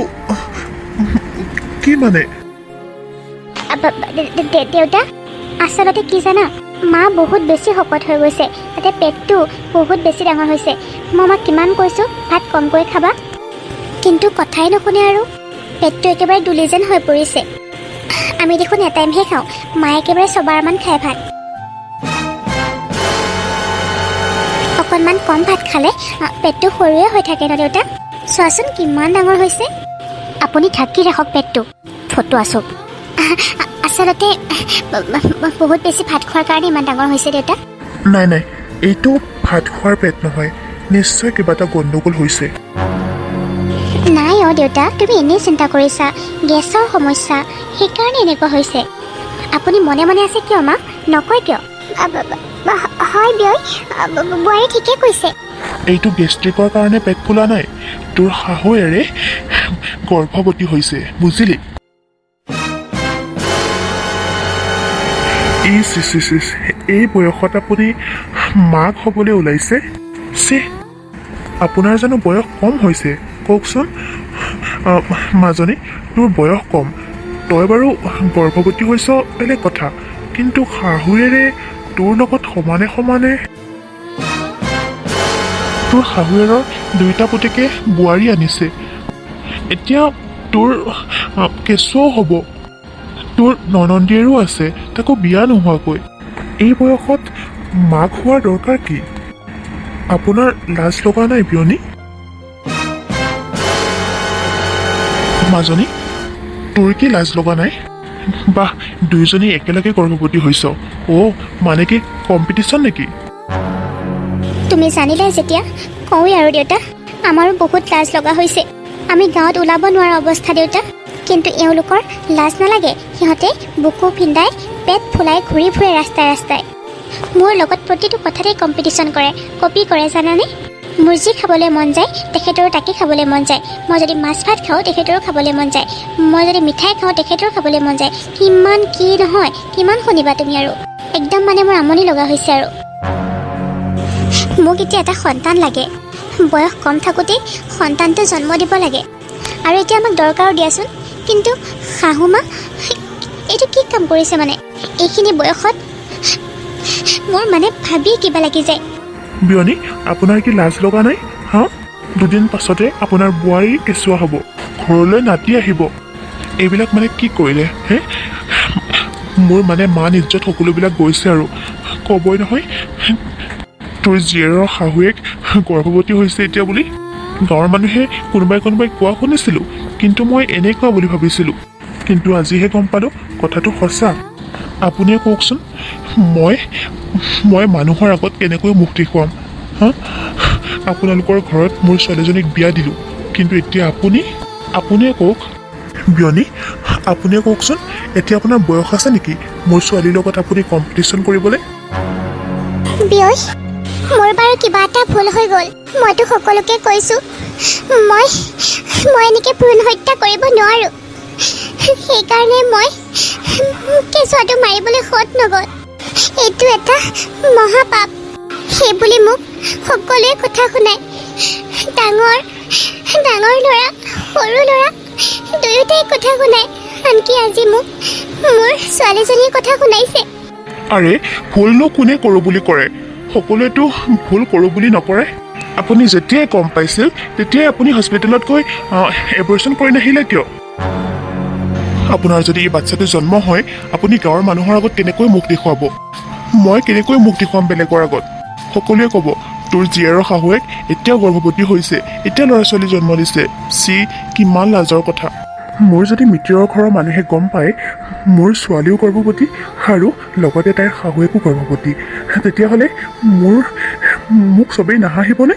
কি মানে? দেউতা, আচলতে কি জানা, মা বহুত বেছি শকত হৈ গৈছে, তাতে পেটটো বহুত বেছি ডাঙৰ হৈছে। মই মাক কিমান কৈছোঁ ভাত কমকৈ খাবা, কিন্তু কথাই নুশুনে আৰু পেটটো একেবাৰে দুলি যেন হৈ পৰিছে। আমি দেখোন এটাইমহে খাওঁ, মায়ে একেবাৰে ছবাৰমান খায় ভাত। অকণমান কম ভাত খালে পেটটো সৰুৱে হৈ থাকে ন দেউতা চোৱাচোন কিমান ডাঙৰ হৈছে আপুনি ঢাকি ৰাখক পেটটো ফটো আছক আচলতে বহুত বেছি ভাত খোৱাৰ কাৰণে ইমান ডাঙৰ হৈছে দেউতা নাই নাই এইটো ভাত খোৱাৰ পেট নহয় নিশ্চয় কিবা এটা গণ্ডগোল হৈছে নাই দেউতা তুমি এনেই চিন্তা কৰিছা গেছৰ সমস্যা সেইকাৰণে এনেকুৱা হৈছে আপুনি মনে মনে আছে কিয় মা নকয় কিয় হয় ব্যয় বোৱাৰী ঠিকে কৈছে এইটো গেষ্ট্ৰিকৰ কাৰণে পেট ফুলা নাই তোৰ শাহুৱেৰে গৰ্ভৱতী হৈছে বুজিলি এই বয়সত আপুনি মাক হ'বলৈ ওলাইছে চে আপোনাৰ জানো বয়স কম হৈছে কওকচোন মাজনী তোৰ বয়স কম তই বাৰু গৰ্ভৱতী হৈছ বেলেগ কথা কিন্তু শাহুৱেৰে তোৰ লগত সমানে সমানে তোৰ শাহুৱেৰৰ দুইটা পুতেকে বোৱাৰী আনিছে এতিয়া তোৰ কেঁচুৱাও হ'ব তোৰ ননন্দীয়েৰো আছে তাকো বিয়া নোহোৱাকৈ এই বয়সত মাক হোৱাৰ দৰকাৰ কি আপোনাৰ লাজ লগা নাই বিয়নী মাজনী তোৰ কি লাজ লগা নাই বা দুয়োজনী একেলগে গৰ্ভৱতী হৈছ মানে কি কম্পিটিশ্যন নেকি তুমি জানিলে যেতিয়া কওঁৱেই আৰু দেউতা আমাৰো বহুত লাজ লগা হৈছে আমি গাঁৱত ওলাব নোৱাৰা অৱস্থা দেউতা কিন্তু এওঁলোকৰ লাজ নালাগে সিহঁতে বুকু পিন্ধাই পেট ফুলাই ঘূৰি ফুৰে ৰাস্তাই ৰাস্তাই মোৰ লগত প্ৰতিটো কথাতেই কম্পিটিশ্যন কৰে কপি কৰে জানানে মোৰ যি খাবলৈ মন যায় তেখেতৰো তাকে খাবলৈ মন যায় মই যদি মাছ ভাত খাওঁ তেখেতৰো খাবলৈ মন যায় মই যদি মিঠাই খাওঁ তেখেতৰো খাবলৈ মন যায় কিমান কি নহয় কিমান শুনিবা তুমি আৰু একদম মানে মোৰ আমনি লগা হৈছে আৰু মোক এতিয়া এটা সন্তান লাগে বয়স কম থাকোঁতেই সন্তানটো জন্ম দিব লাগে আৰু এতিয়া আমাক দৰকাৰো দিয়াচোন কিন্তু শাহুমা এইটো কি কাম কৰিছে মানে এইখিনি বয়সত মোৰ মানে ভাবি কিবা লাগি যায় বিয়নী আপোনাৰ কি লাজ লগা নাই হা দুদিন পাছতে আপোনাৰ বোৱাৰী কেঁচুৱা হ'ব ঘৰলৈ নাতি আহিব এইবিলাক মানে কি কৰিলে হে মোৰ মানে মান ইজ্জত সকলোবিলাক গৈছে আৰু ক'বই নহয় তোৰ জীয়েৰৰ শাহুৱেক গৰ্ভৱতী হৈছে এতিয়া বুলি গাঁৱৰ মানুহে কোনোবাই কোৱা শুনিছিলোঁ কিন্তু মই এনেকুৱা বুলি ভাবিছিলোঁ কিন্তু আজিহে গম পালোঁ কথাটো সঁচা আপুনিয়ে কওকচোন মই মানুহৰ আগত কেনেকৈ মুখ দেখুৱাম হা আপোনালোকৰ ঘৰত মোৰ ছোৱালীজনীক বিয়া দিলোঁ কিন্তু এতিয়া আপুনিয়ে কওক বিয়নী আপুনিয়ে কওকচোন এতিয়া আপোনাৰ বয়স আছে নেকি মোৰ ছোৱালীৰ লগত আপুনি কম্পিটিশ্যন কৰিবলৈ বিয়য় মোৰ বাৰু কিবা এটা ভুল হৈ গ'ল মইতো সকলোকে কৈছোঁ মই এনেকৈ ভ্ৰূণ হত্যা কৰিব নোৱাৰোঁ সেইকাৰণে মই কেঁচুৱাটো মাৰিবলৈ সৎ নগ'ল এইটো এটা মহাপাপ সেইবুলি মোক সকলোৱে কথা শুনায় ডাঙৰ ল'ৰা সৰু ল'ৰা দুয়োটাই কথা শুনায় আনকি আজি মোক মোৰ ছোৱালীজনীৰ কথা শুনাইছে আৰে ভুলনো কোনে কৰোঁ বুলি কৰে সকলোৱেতো ভুল কৰোঁ বুলি নকৰে আপুনি যেতিয়াই গম পাইছিল তেতিয়াই আপুনি হস্পিটেলত গৈ এবৰ্চন কৰি নাহিলে কিয় আপোনাৰ যদি এই বাচ্চাটো জন্ম হয় আপুনি গাঁৱৰ মানুহৰ আগত কেনেকৈ মুখ দেখুৱাব মই কেনেকৈ মুখ দেখুৱাম বেলেগৰ আগত সকলোৱে ক'ব তোৰ জীয়েৰৰ শাহুৱেক এতিয়াও গৰ্ভৱতী হৈছে এতিয়া ল'ৰা ছোৱালী জন্ম দিছে কিমান লাজৰ কথা মোৰ যদি মিতিৰৰ ঘৰৰ মানুহে গম পায় মোৰ ছোৱালীও গৰ্ভৱতী আৰু লগতে তাইৰ শাহুৱেকো গৰ্ভৱতী তেতিয়াহ'লে মোক চবেই নাহাঁহিবনে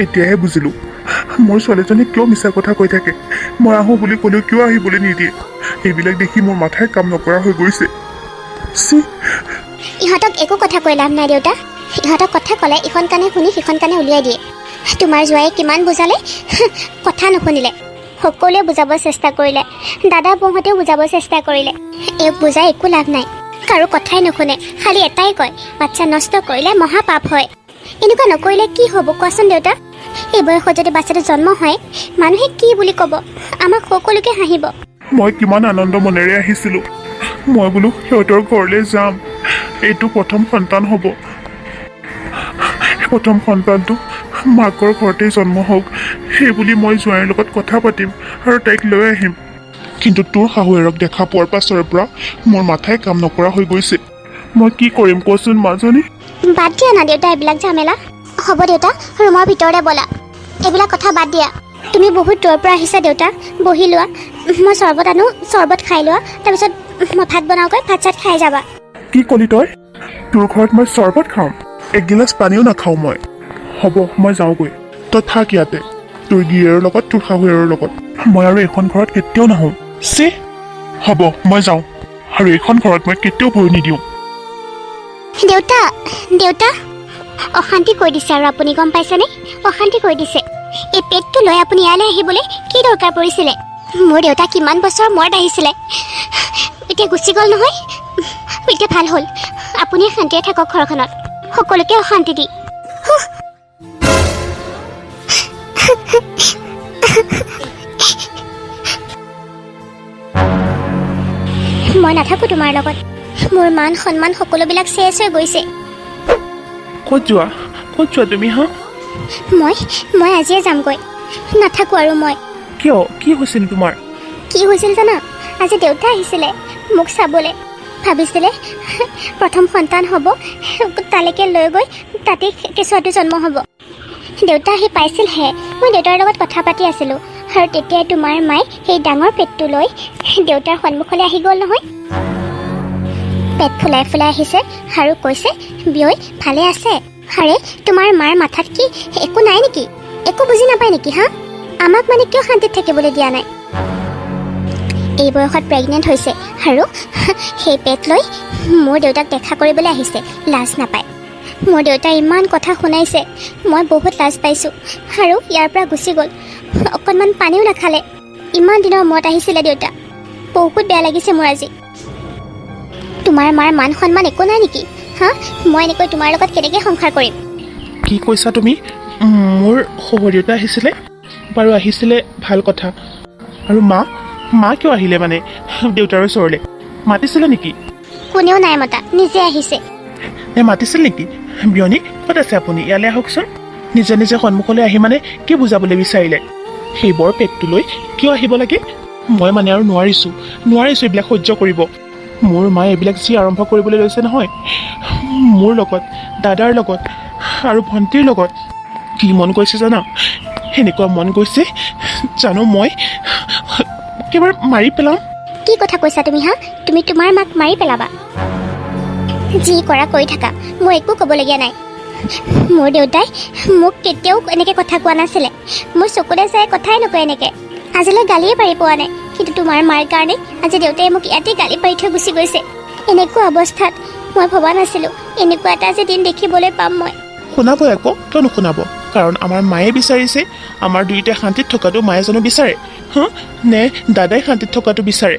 এতিয়াহে বুজিলোঁ মোৰ ছোৱালীজনীক কিয় মিছা কথা কৈ থাকে মই আহোঁ বুলি ক'লেও কিয় আহিবলৈ নিদিয়ে এইবিলাক দেখি মোৰ মাথাই কাম নকৰা হৈ গৈছে ইহঁতক একো কথা কৈ লাভ নাই দেউতা ইহঁতক কথা ক'লে ইখন কাণে শুনি সিখন কাণে উলিয়াই দিয়ে তোমাৰ জোৱায়ে কিমান বুজালে কথা নুশুনিলে সকলোৱে বুজাব চেষ্টা কৰিলে দাদা বৌহঁতেও বুজাব চেষ্টা কৰিলে এওঁক বুজাই একো লাভ নাই কাৰো কথাই নুশুনে খালি এটাই কয় বাচ্চা নষ্ট কৰিলে মহাপাপ হয় এনেকুৱা নকৰিলে কি হ'ব কোৱাচোন দেউতা এই বয়সত যদি বাচ্চাটো জন্ম হয় মানুহে কি বুলি ক'ব আমাক সকলোকে হাঁহিব মই কিমান আনন্দ মনেৰে আহিছিলোঁ মই বোলো সিহঁতৰ ঘৰলৈ যাম এইটো প্ৰথম সন্তান হ'ব প্ৰথম সন্তানটো মাকৰ ঘৰতেই জন্ম হওক সেইবুলি মই জোঁৱাইৰ লগত কথা পাতিম আৰু তাইক লৈ আহিম কিন্তু তোৰ শাহুৱেৰক দেখা পোৱাৰ পাছৰে পৰা মোৰ মাথাই কাম নকৰা হৈ গৈছে মই কি কৰিম কচোন মাজনী বাদ দিয়া না দেউতা এইবিলাক ঝামেলা হ'ব দেউতা ৰুমৰ ভিতৰতে ব'লা এইবিলাক কথা বাদ দিয়া তুমি বহুত দূৰৰ পৰা আহিছা দেউতা বহি লোৱা মই চৰ্বত আনো চৰ্বত খাই লোৱা তাৰপিছত মই ভাত বনাওঁগৈ ভাত চাত খাই যাবা কি ক'লি তই তোৰ ঘৰত মই চৰ্বত খাম এগিলাচ পানীও নাখাওঁ মই হ'ব মই যাওঁগৈ তই থাক ইয়াতে তোৰ গিৰিয়েৰৰ লগত তোৰ শাহুৱেৰৰ লগত মই আৰু এইখন ঘৰত কেতিয়াও নাহোঁ চি হ'ব মই যাওঁ আৰু এইখন ঘৰত মই কেতিয়াও ভৰি নিদিওঁ দেউতা দেউতা অশান্তি কৰি দিছে আৰু আপুনি গম পাইছেনে অশান্তি কৰি দিছে এই পেটটো লৈ আপুনি ইয়ালৈ আহিবলৈ কি দৰকাৰ পৰিছিলে মোৰ দেউতা কিমান বছৰ মূৰত আহিছিলে এতিয়া গুচি গ'ল নহয় এতিয়া ভাল হ'ল আপুনি শান্তিৰে থাকক ঘৰখনত সকলোকে অশান্তি দি মই নাথাকোঁ তোমাৰ লগত মোৰ মান সন্মান সকলোবিলাক চেচ হৈ গৈছে ক'ত যোৱা তুমি হা মই আজিয়ে যামগৈ নাথাকোঁ আৰু মই কিয় কি হৈছিল তোমাৰ কি হৈছিল জানা আজি দেউতা আহিছিলে মোক চাবলৈ ভাবিছিলে প্ৰথম সন্তান হ'ব তালৈকে লৈ গৈ তাতে কেঁচুৱাটো জন্ম হ'ব দেউতা আহি পাইছিলহে মই দেউতাৰ লগত কথা পাতি আছিলোঁ আৰু তেতিয়াই তোমাৰ মায়ে সেই ডাঙৰ পেটটো লৈ দেউতাৰ সন্মুখলৈ আহি গ'ল নহয় পেট ফুলাই ফুলাই আহিছে আৰু কৈছে বিয়ৈ ভালে আছে আৰে তোমাৰ মাৰ মাথাত কি একো নাই নেকি একো বুজি নাপায় নেকি হা আমাক মানে কিয় শান্তিত থাকিবলৈ দিয়া নাই এই বয়সত প্ৰেগনেণ্ট হৈছে আৰু সেই পেট লৈ মোৰ দেউতাক দেখা কৰিবলৈ আহিছে লাজ নাপায় মোৰ দেউতাই ইমান কথা শুনাইছে মই বহুত লাজ পাইছোঁ আৰু ইয়াৰ পৰা গুচি গ'ল অকণমান পানীও নাখালে ইমান দিনৰ মূৰত আহিছিলে দেউতা বহুত বেয়া লাগিছে মোৰ আজি তোমাৰ মাৰ মান সন্মান একো নাই নেকি হা মই এনেকৈ তোমাৰ লগত কেনেকৈ সংসাৰ কৰিম কি কৈছা তুমি মোৰ শহুৰ দেউতা আহিছিলে বাৰু আহিছিলে ভাল কথা আৰু মা কিয় আহিলে মানে দেউতাৰ ওচৰলৈ মাতিছিলে নেকি কোনেও নাই মতা নিজে আহিছে মাতিছিল নেকি বিয়নী ক'ত আছে আপুনি ইয়ালৈ আহকচোন নিজে নিজে সন্মুখলৈ আহি মানে কি বুজাবলৈ বিচাৰিলে সেই বৰ পেটটো লৈ কিয় আহিব লাগে মই মানে আৰু নোৱাৰিছোঁ এইবিলাক সহ্য কৰিব মোৰ মায়ে এইবিলাক যি আৰম্ভ কৰিবলৈ লৈছে নহয় মোৰ লগত দাদাৰ লগত আৰু ভণ্টিৰ লগত কি মন গৈছে জানা সেনেকুৱা মন গৈছে জানো মই একেবাৰে মাৰি পেলাম কি কথা কৈছা তুমি হা তুমি তোমাৰ মাক মাৰি পেলাবা যি কৰা কৰি থাকা মই একো ক'বলগীয়া নাই মোৰ দেউতাই মোক কেতিয়াও এনেকৈ কথা কোৱা নাছিলে মোৰ চকুৰে চাই কথাই নকয় এনেকৈ আজিলৈ গালিয়ে পাৰি পোৱা নাই কিন্তু তোমাৰ মাৰ কাৰণে আজি দেউতাই মোক ইয়াতে গালি পাৰি থৈ গুচি গৈছে এনেকুৱা অৱস্থাত মই ভবা নাছিলোঁ এনেকুৱা এটা যে দিন দেখিবলৈ পাম মই শুনাবই আকৌ কিয় নুশুনাব কাৰণ আমাৰ মায়ে বিচাৰিছে আমাৰ দুয়োটাই শান্তিত থকাটো মায়ে জানো বিচাৰে হা নে দাদাই শান্তিত থকাটো বিচাৰে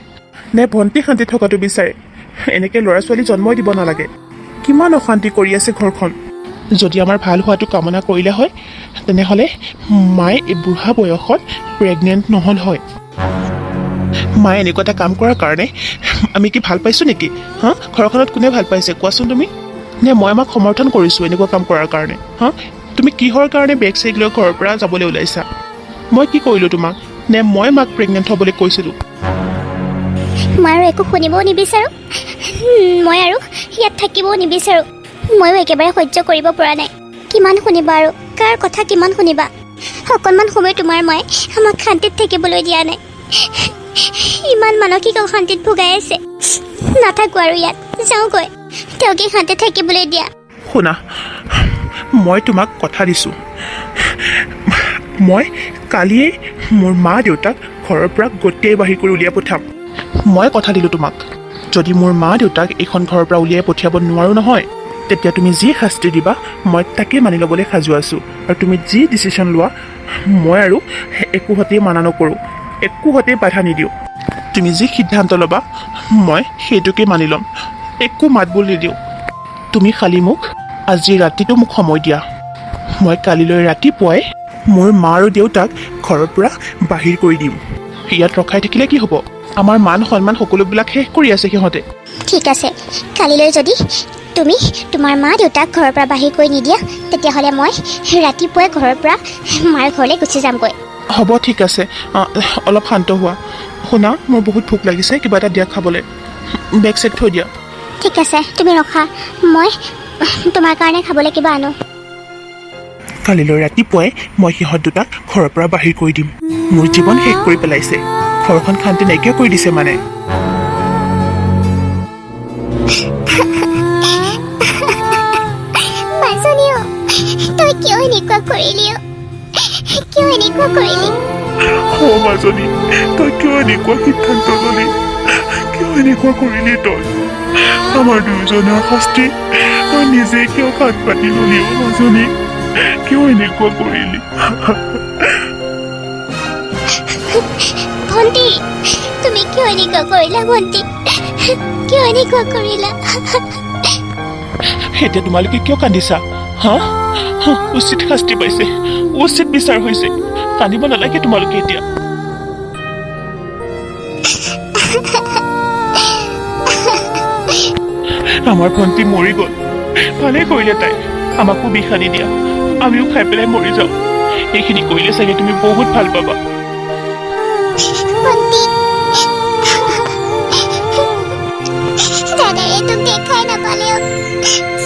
নে ভণ্টি শান্তিত থকাটো বিচাৰে এনেকৈ ল'ৰা ছোৱালী জন্মই দিব নালাগে কিমান অশান্তি কৰি আছে ঘৰখন যদি আমাৰ ভাল হোৱাটো কামনা কৰিলে হয় তেনেহ'লে মায়ে এই বুঢ়া বয়সত প্ৰেগনেণ্ট নহ'ল হয় মায়ে এনেকুৱা এটা কাম কৰাৰ কাৰণে আমি কি ভাল পাইছোঁ নেকি হা ঘৰখনত কোনে ভাল পাইছে কোৱাচোন তুমি নে মই আমাক সমৰ্থন কৰিছোঁ এনেকুৱা কাম কৰাৰ কাৰণে হা তুমি কিহৰ কাৰণে বেগ চেগ লৈ ঘৰৰ পৰা যাবলৈ ওলাইছা মই কি কৰিলোঁ তোমাক নে মই মাক প্ৰেগনেণ্ট হ'বলৈ কৈছিলোঁ মই আৰু একো শুনিবও নিবিচাৰোঁ মই আৰু ইয়াত থাকিবও নিবিচাৰোঁ ময়ো একেবাৰে সহ্য কৰিব পৰা নাই কিমান শুনিবা আৰু কাৰ কথা কিমান শুনিবা অকণমান সময় তোমাৰ মায়ে আমাক শান্তিত থাকিবলৈ দিয়া নাই ইমান মানসিক অশান্তিত ভোগাই আছে নাথাকোঁ আৰু ইয়াত যাওঁগৈ তেওঁকে শান্তিত থাকিবলৈ দিয়া শুনা মই তোমাক কথা দিছোঁ মই কালিয়েই মোৰ মা দেউতাক ঘৰৰ পৰা গোটেই বাহিৰ কৰি উলিয়াই পঠাম মই কথা দিলোঁ তোমাক যদি মোৰ মা দেউতাক এইখন ঘৰৰ পৰা উলিয়াই পঠিয়াব নোৱাৰোঁ নহয় তেতিয়া তুমি যি শাস্তি দিবা মই তাকে মানি ল'বলৈ সাজু আছোঁ আৰু তুমি যি ডিচিশ্যন লোৱা মই আৰু একোহতেই মানা নকৰোঁ একোহতেই বাধা নিদিওঁ তুমি যি সিদ্ধান্ত ল'বা মই সেইটোকে মানি ল'ম একো মাত বোল নিদিওঁ তুমি খালি মোক আজি ৰাতিটো মোক সময় দিয়া মই কালিলৈ ৰাতিপুৱাই মোৰ মা আৰু দেউতাক ঘৰৰ পৰা বাহিৰ কৰি দিম ইয়াত ৰখাই থাকিলে কি হ'ব আমাৰ মান সন্মান সকলোবিলাক শেষ কৰি আছে সিহঁতে ঠিক আছে কালিলৈ যদি তুমি তোমাৰ মা দেউতাক ঘৰৰ পৰা বাহিৰ কৰি নিদিয়া তেতিয়াহ'লে মই ৰাতিপুৱাই ঘৰৰ পৰা মাৰ ঘৰলৈ গুচি যামগৈ হ'ব ঠিক আছে অলপ শান্ত হোৱা শুনা মোৰ বহুত ভোক লাগিছে কিবা এটা দিয়া খাবলৈ বেগ চেগ থৈ দিয়া ঠিক আছে তুমি ৰখা মই তোমাৰ কাৰণে খাবলৈ কিবা আনো কালিলৈ ৰাতিপুৱাই মই সিহঁত দুটাক ঘৰৰ পৰা বাহিৰ কৰি দিম মোৰ জীৱন শেষ কৰি পেলাইছে ঘৰখন শান্তি নাইকিয়া কৰি দিছে মানে মাজনীও তই কিয় এনেকুৱা কৰিলি কিয় এনেকুৱা কৰিলি মাজনী তই কিয় এনেকুৱা সিদ্ধান্ত ললি কিয় এনেকুৱা কৰিলি তই আমাৰ দুয়োজনৰ শাস্তি তই নিজে কিয় হাত পাতি ললি মাজনী কিয় এনেকুৱা কৰিলি ভণ্টি তুমি কিয় এনেকুৱা কৰিলা ভণ্টি কিয় এনেকুৱা কৰিলা এতিয়া তোমালোকে কিয় কান্দিছা হা উচিত শাস্তি পাইছে উচিত বিচাৰ হৈছে কান্দিব নালাগে তোমালোকে এতিয়া আমাৰ ভণ্টি মৰি গ'ল ভালে কৰিলে তাই আমাকো বিষ আনি দিয়া আমিও খাই পেলাই মৰি যাওঁ এইখিনি কৰিলে চাগে তুমি বহুত ভাল পাবা ভণ্টি দাদাৰে তোক দেখাই নাপালেও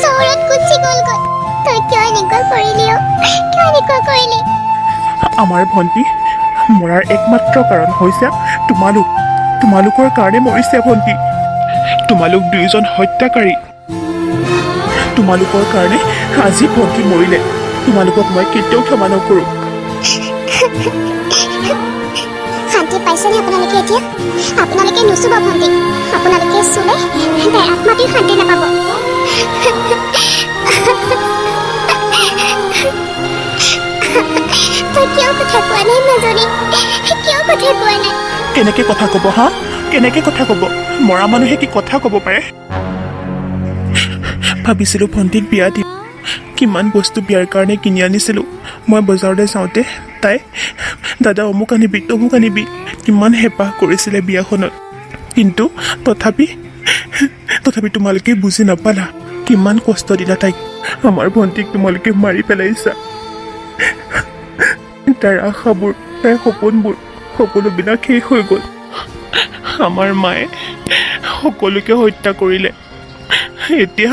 চহৰত গুচি গ'লগৈ তই কিয় এনেকুৱা কৰিলি কিয় এনেকুৱা কৰিলি আমাৰ ভণ্টি মৰাৰ একমাত্ৰ কাৰণ হৈছে তোমালোকৰ কাৰণে মৰিছে ভণ্টি তোমালোক দুয়োজন হত্যাকাৰী তোমালোকৰ কাৰণে আজি ভণ্টি মৰিলে তোমালোকক মই কেতিয়াও ক্ষমা নকৰোঁ শান্তি পাইছেনে আপোনালোকে এতিয়া আপোনালোকে নুচুব ভণ্টি আপোনালোকে চুলে তাইৰ আত্মাটো শান্তি নাপাব তই কিয় কথা কোৱা নাই মাজনী কিয় কথা কোৱা নাই কেনেকে কথা ক'ব হা কেনেকে কথা ক'ব মৰা মানুহে কি কথা ক'ব পাৰে ভাবিছিলোঁ ভণ্টিক বিয়া দিম কিমান বস্তু বিয়াৰ কাৰণে কিনি আনিছিলোঁ মই বজাৰলৈ যাওঁতে তাই দাদা অমুক আনিবি তমুক আনিবি কিমান হেঁপাহ কৰিছিলে বিয়াখনত কিন্তু তথাপি তোমালোকে বুজি নাপালা কিমান কষ্ট দিলা তাইক আমাৰ ভণ্টিক তোমালোকে মাৰি পেলাইছা তাইৰ আশাবোৰ তাইৰ সপোনবোৰ সকলোবিলাক শেষ হৈ গ'ল আমাৰ মায়ে সকলোকে হত্যা কৰিলে এতিয়া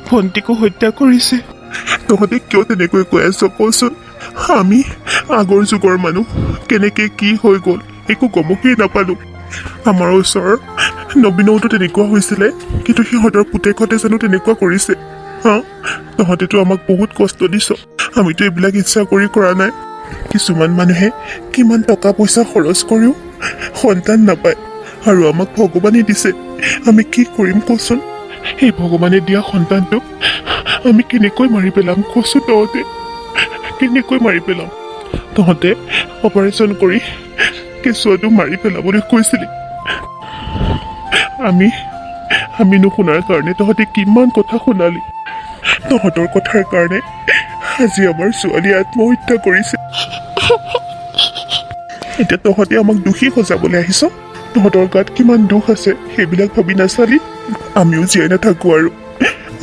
ভণ্টিকো হত্যা কৰিছে তহঁতে কিয় তেনেকৈ কৈ আছ কচোন আমি আগৰ যুগৰ মানুহ কেনেকে কি হৈ গ'ল একো গমকেই নাপালো আমাৰ ওচৰৰ নবীনওতো তেনেকুৱা হৈছিলে কিন্তু সিহঁতৰ পুতেকহঁতে জানো তেনেকুৱা কৰিছে হা তহঁতেতো আমাক বহুত কষ্ট দিছ আমিতো এইবিলাক ইচ্ছা কৰি কৰা নাই কিছুমান মানুহে কিমান টকা পইচা খৰচ কৰিও সন্তান নাপায় আৰু আমাক ভগৱানে দিছে আমি কি কৰিম কচোন সেই ভগৱানে দিয়া সন্তানটোক আমি কেনেকৈ মাৰি পেলাম কচোন তহঁতে কেনেকৈ মাৰি পেলাম তহঁতে অপাৰেশ্যন কৰি কেঁচুৱাটো মাৰি পেলাবলৈ কৈছিলি আমি নুশুনাৰ কাৰণে তহঁতে কিমান কথা শুনালি তহঁতৰ কথাৰ কাৰণে আজি আমাৰ ছোৱালী আত্মহত্যা কৰিছে এতিয়া তহঁতে আমাক দোষী সজাবলৈ আহিছ তহঁতৰ গাত কিমান দুখ আছে সেইবিলাক ভাবি নাচালি আমিও জীয়াই নাথাকো আৰু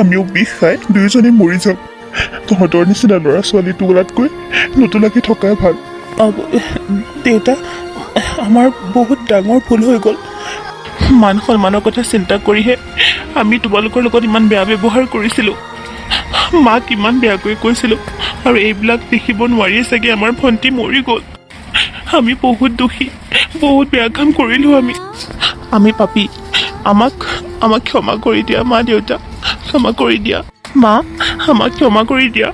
আমিও বিষ খাই দুয়োজনে মৰি যাম তহঁতৰ নিচিনা ল'ৰা ছোৱালী তোলাতকৈ নতুলাকে থকাই ভাল দেউতা আমাৰ বহুত ডাঙৰ ভুল হৈ গ'ল মান সন্মানৰ কথা চিন্তা কৰিহে আমি তোমালোকৰ লগত ইমান বেয়া ব্যৱহাৰ কৰিছিলোঁ মাক ইমান বেয়াকৈ কৈছিলোঁ আৰু এইবিলাক দেখিব নোৱাৰিয়ে চাগে আমাৰ ভণ্টি মৰি গ'ল আমি বহুত দুখী বহুত বেয়া কাম কৰিলোঁ আমি পাপী আমাক ক্ষমা কৰি দিয়া মা দেউতা ক্ষমা কৰি দিয়া মা আমাক ক্ষমা কৰি দিয়া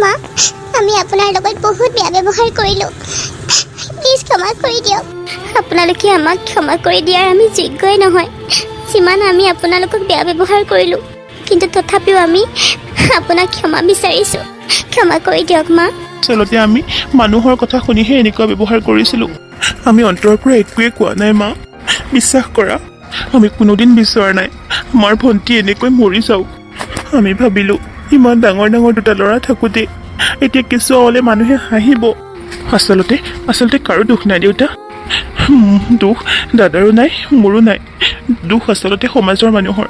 মা আমি আপোনাৰ লগত বহুত বেয়া ব্যৱহাৰ কৰিলোঁ প্লিজ ক্ষমা কৰি দিয়ক আপোনালোকে আমাক ক্ষমা কৰি দিয়াৰ আমি যোগ্যই নহয় যিমান আমি আপোনালোকক বেয়া ব্যৱহাৰ কৰিলোঁ কিন্তু তথাপিও আমি আপোনাক ক্ষমা বিচাৰিছোঁ ক্ষমা কৰি দিয়ক মা আচলতে আমি মানুহৰ কথা শুনিহে এনেকুৱা ব্যৱহাৰ কৰিছিলোঁ আমি অন্তৰৰ পৰা একোৱে কোৱা নাই মা বিশ্বাস কৰা আমি কোনোদিন বিচৰা নাই আমাৰ ভণ্টি এনেকৈ মৰি যাওক আমি ভাবিলোঁ ইমান ডাঙৰ দুটা ল'ৰা থাকোঁতে এতিয়া কেঁচুৱা হ'লে মানুহে হাঁহিব আচলতে কাৰো দুখ নাই দেউতা দুখ দাদাৰো নাই মোৰো নাই দুখ আচলতে সমাজৰ মানুহৰ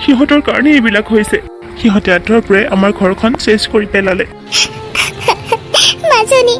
সিহঁতৰ কাৰণে এইবিলাক হৈছে সিহঁতে আঁতৰৰ পৰাই আমাৰ ঘৰখন চেচ কৰি পেলালে মাজনী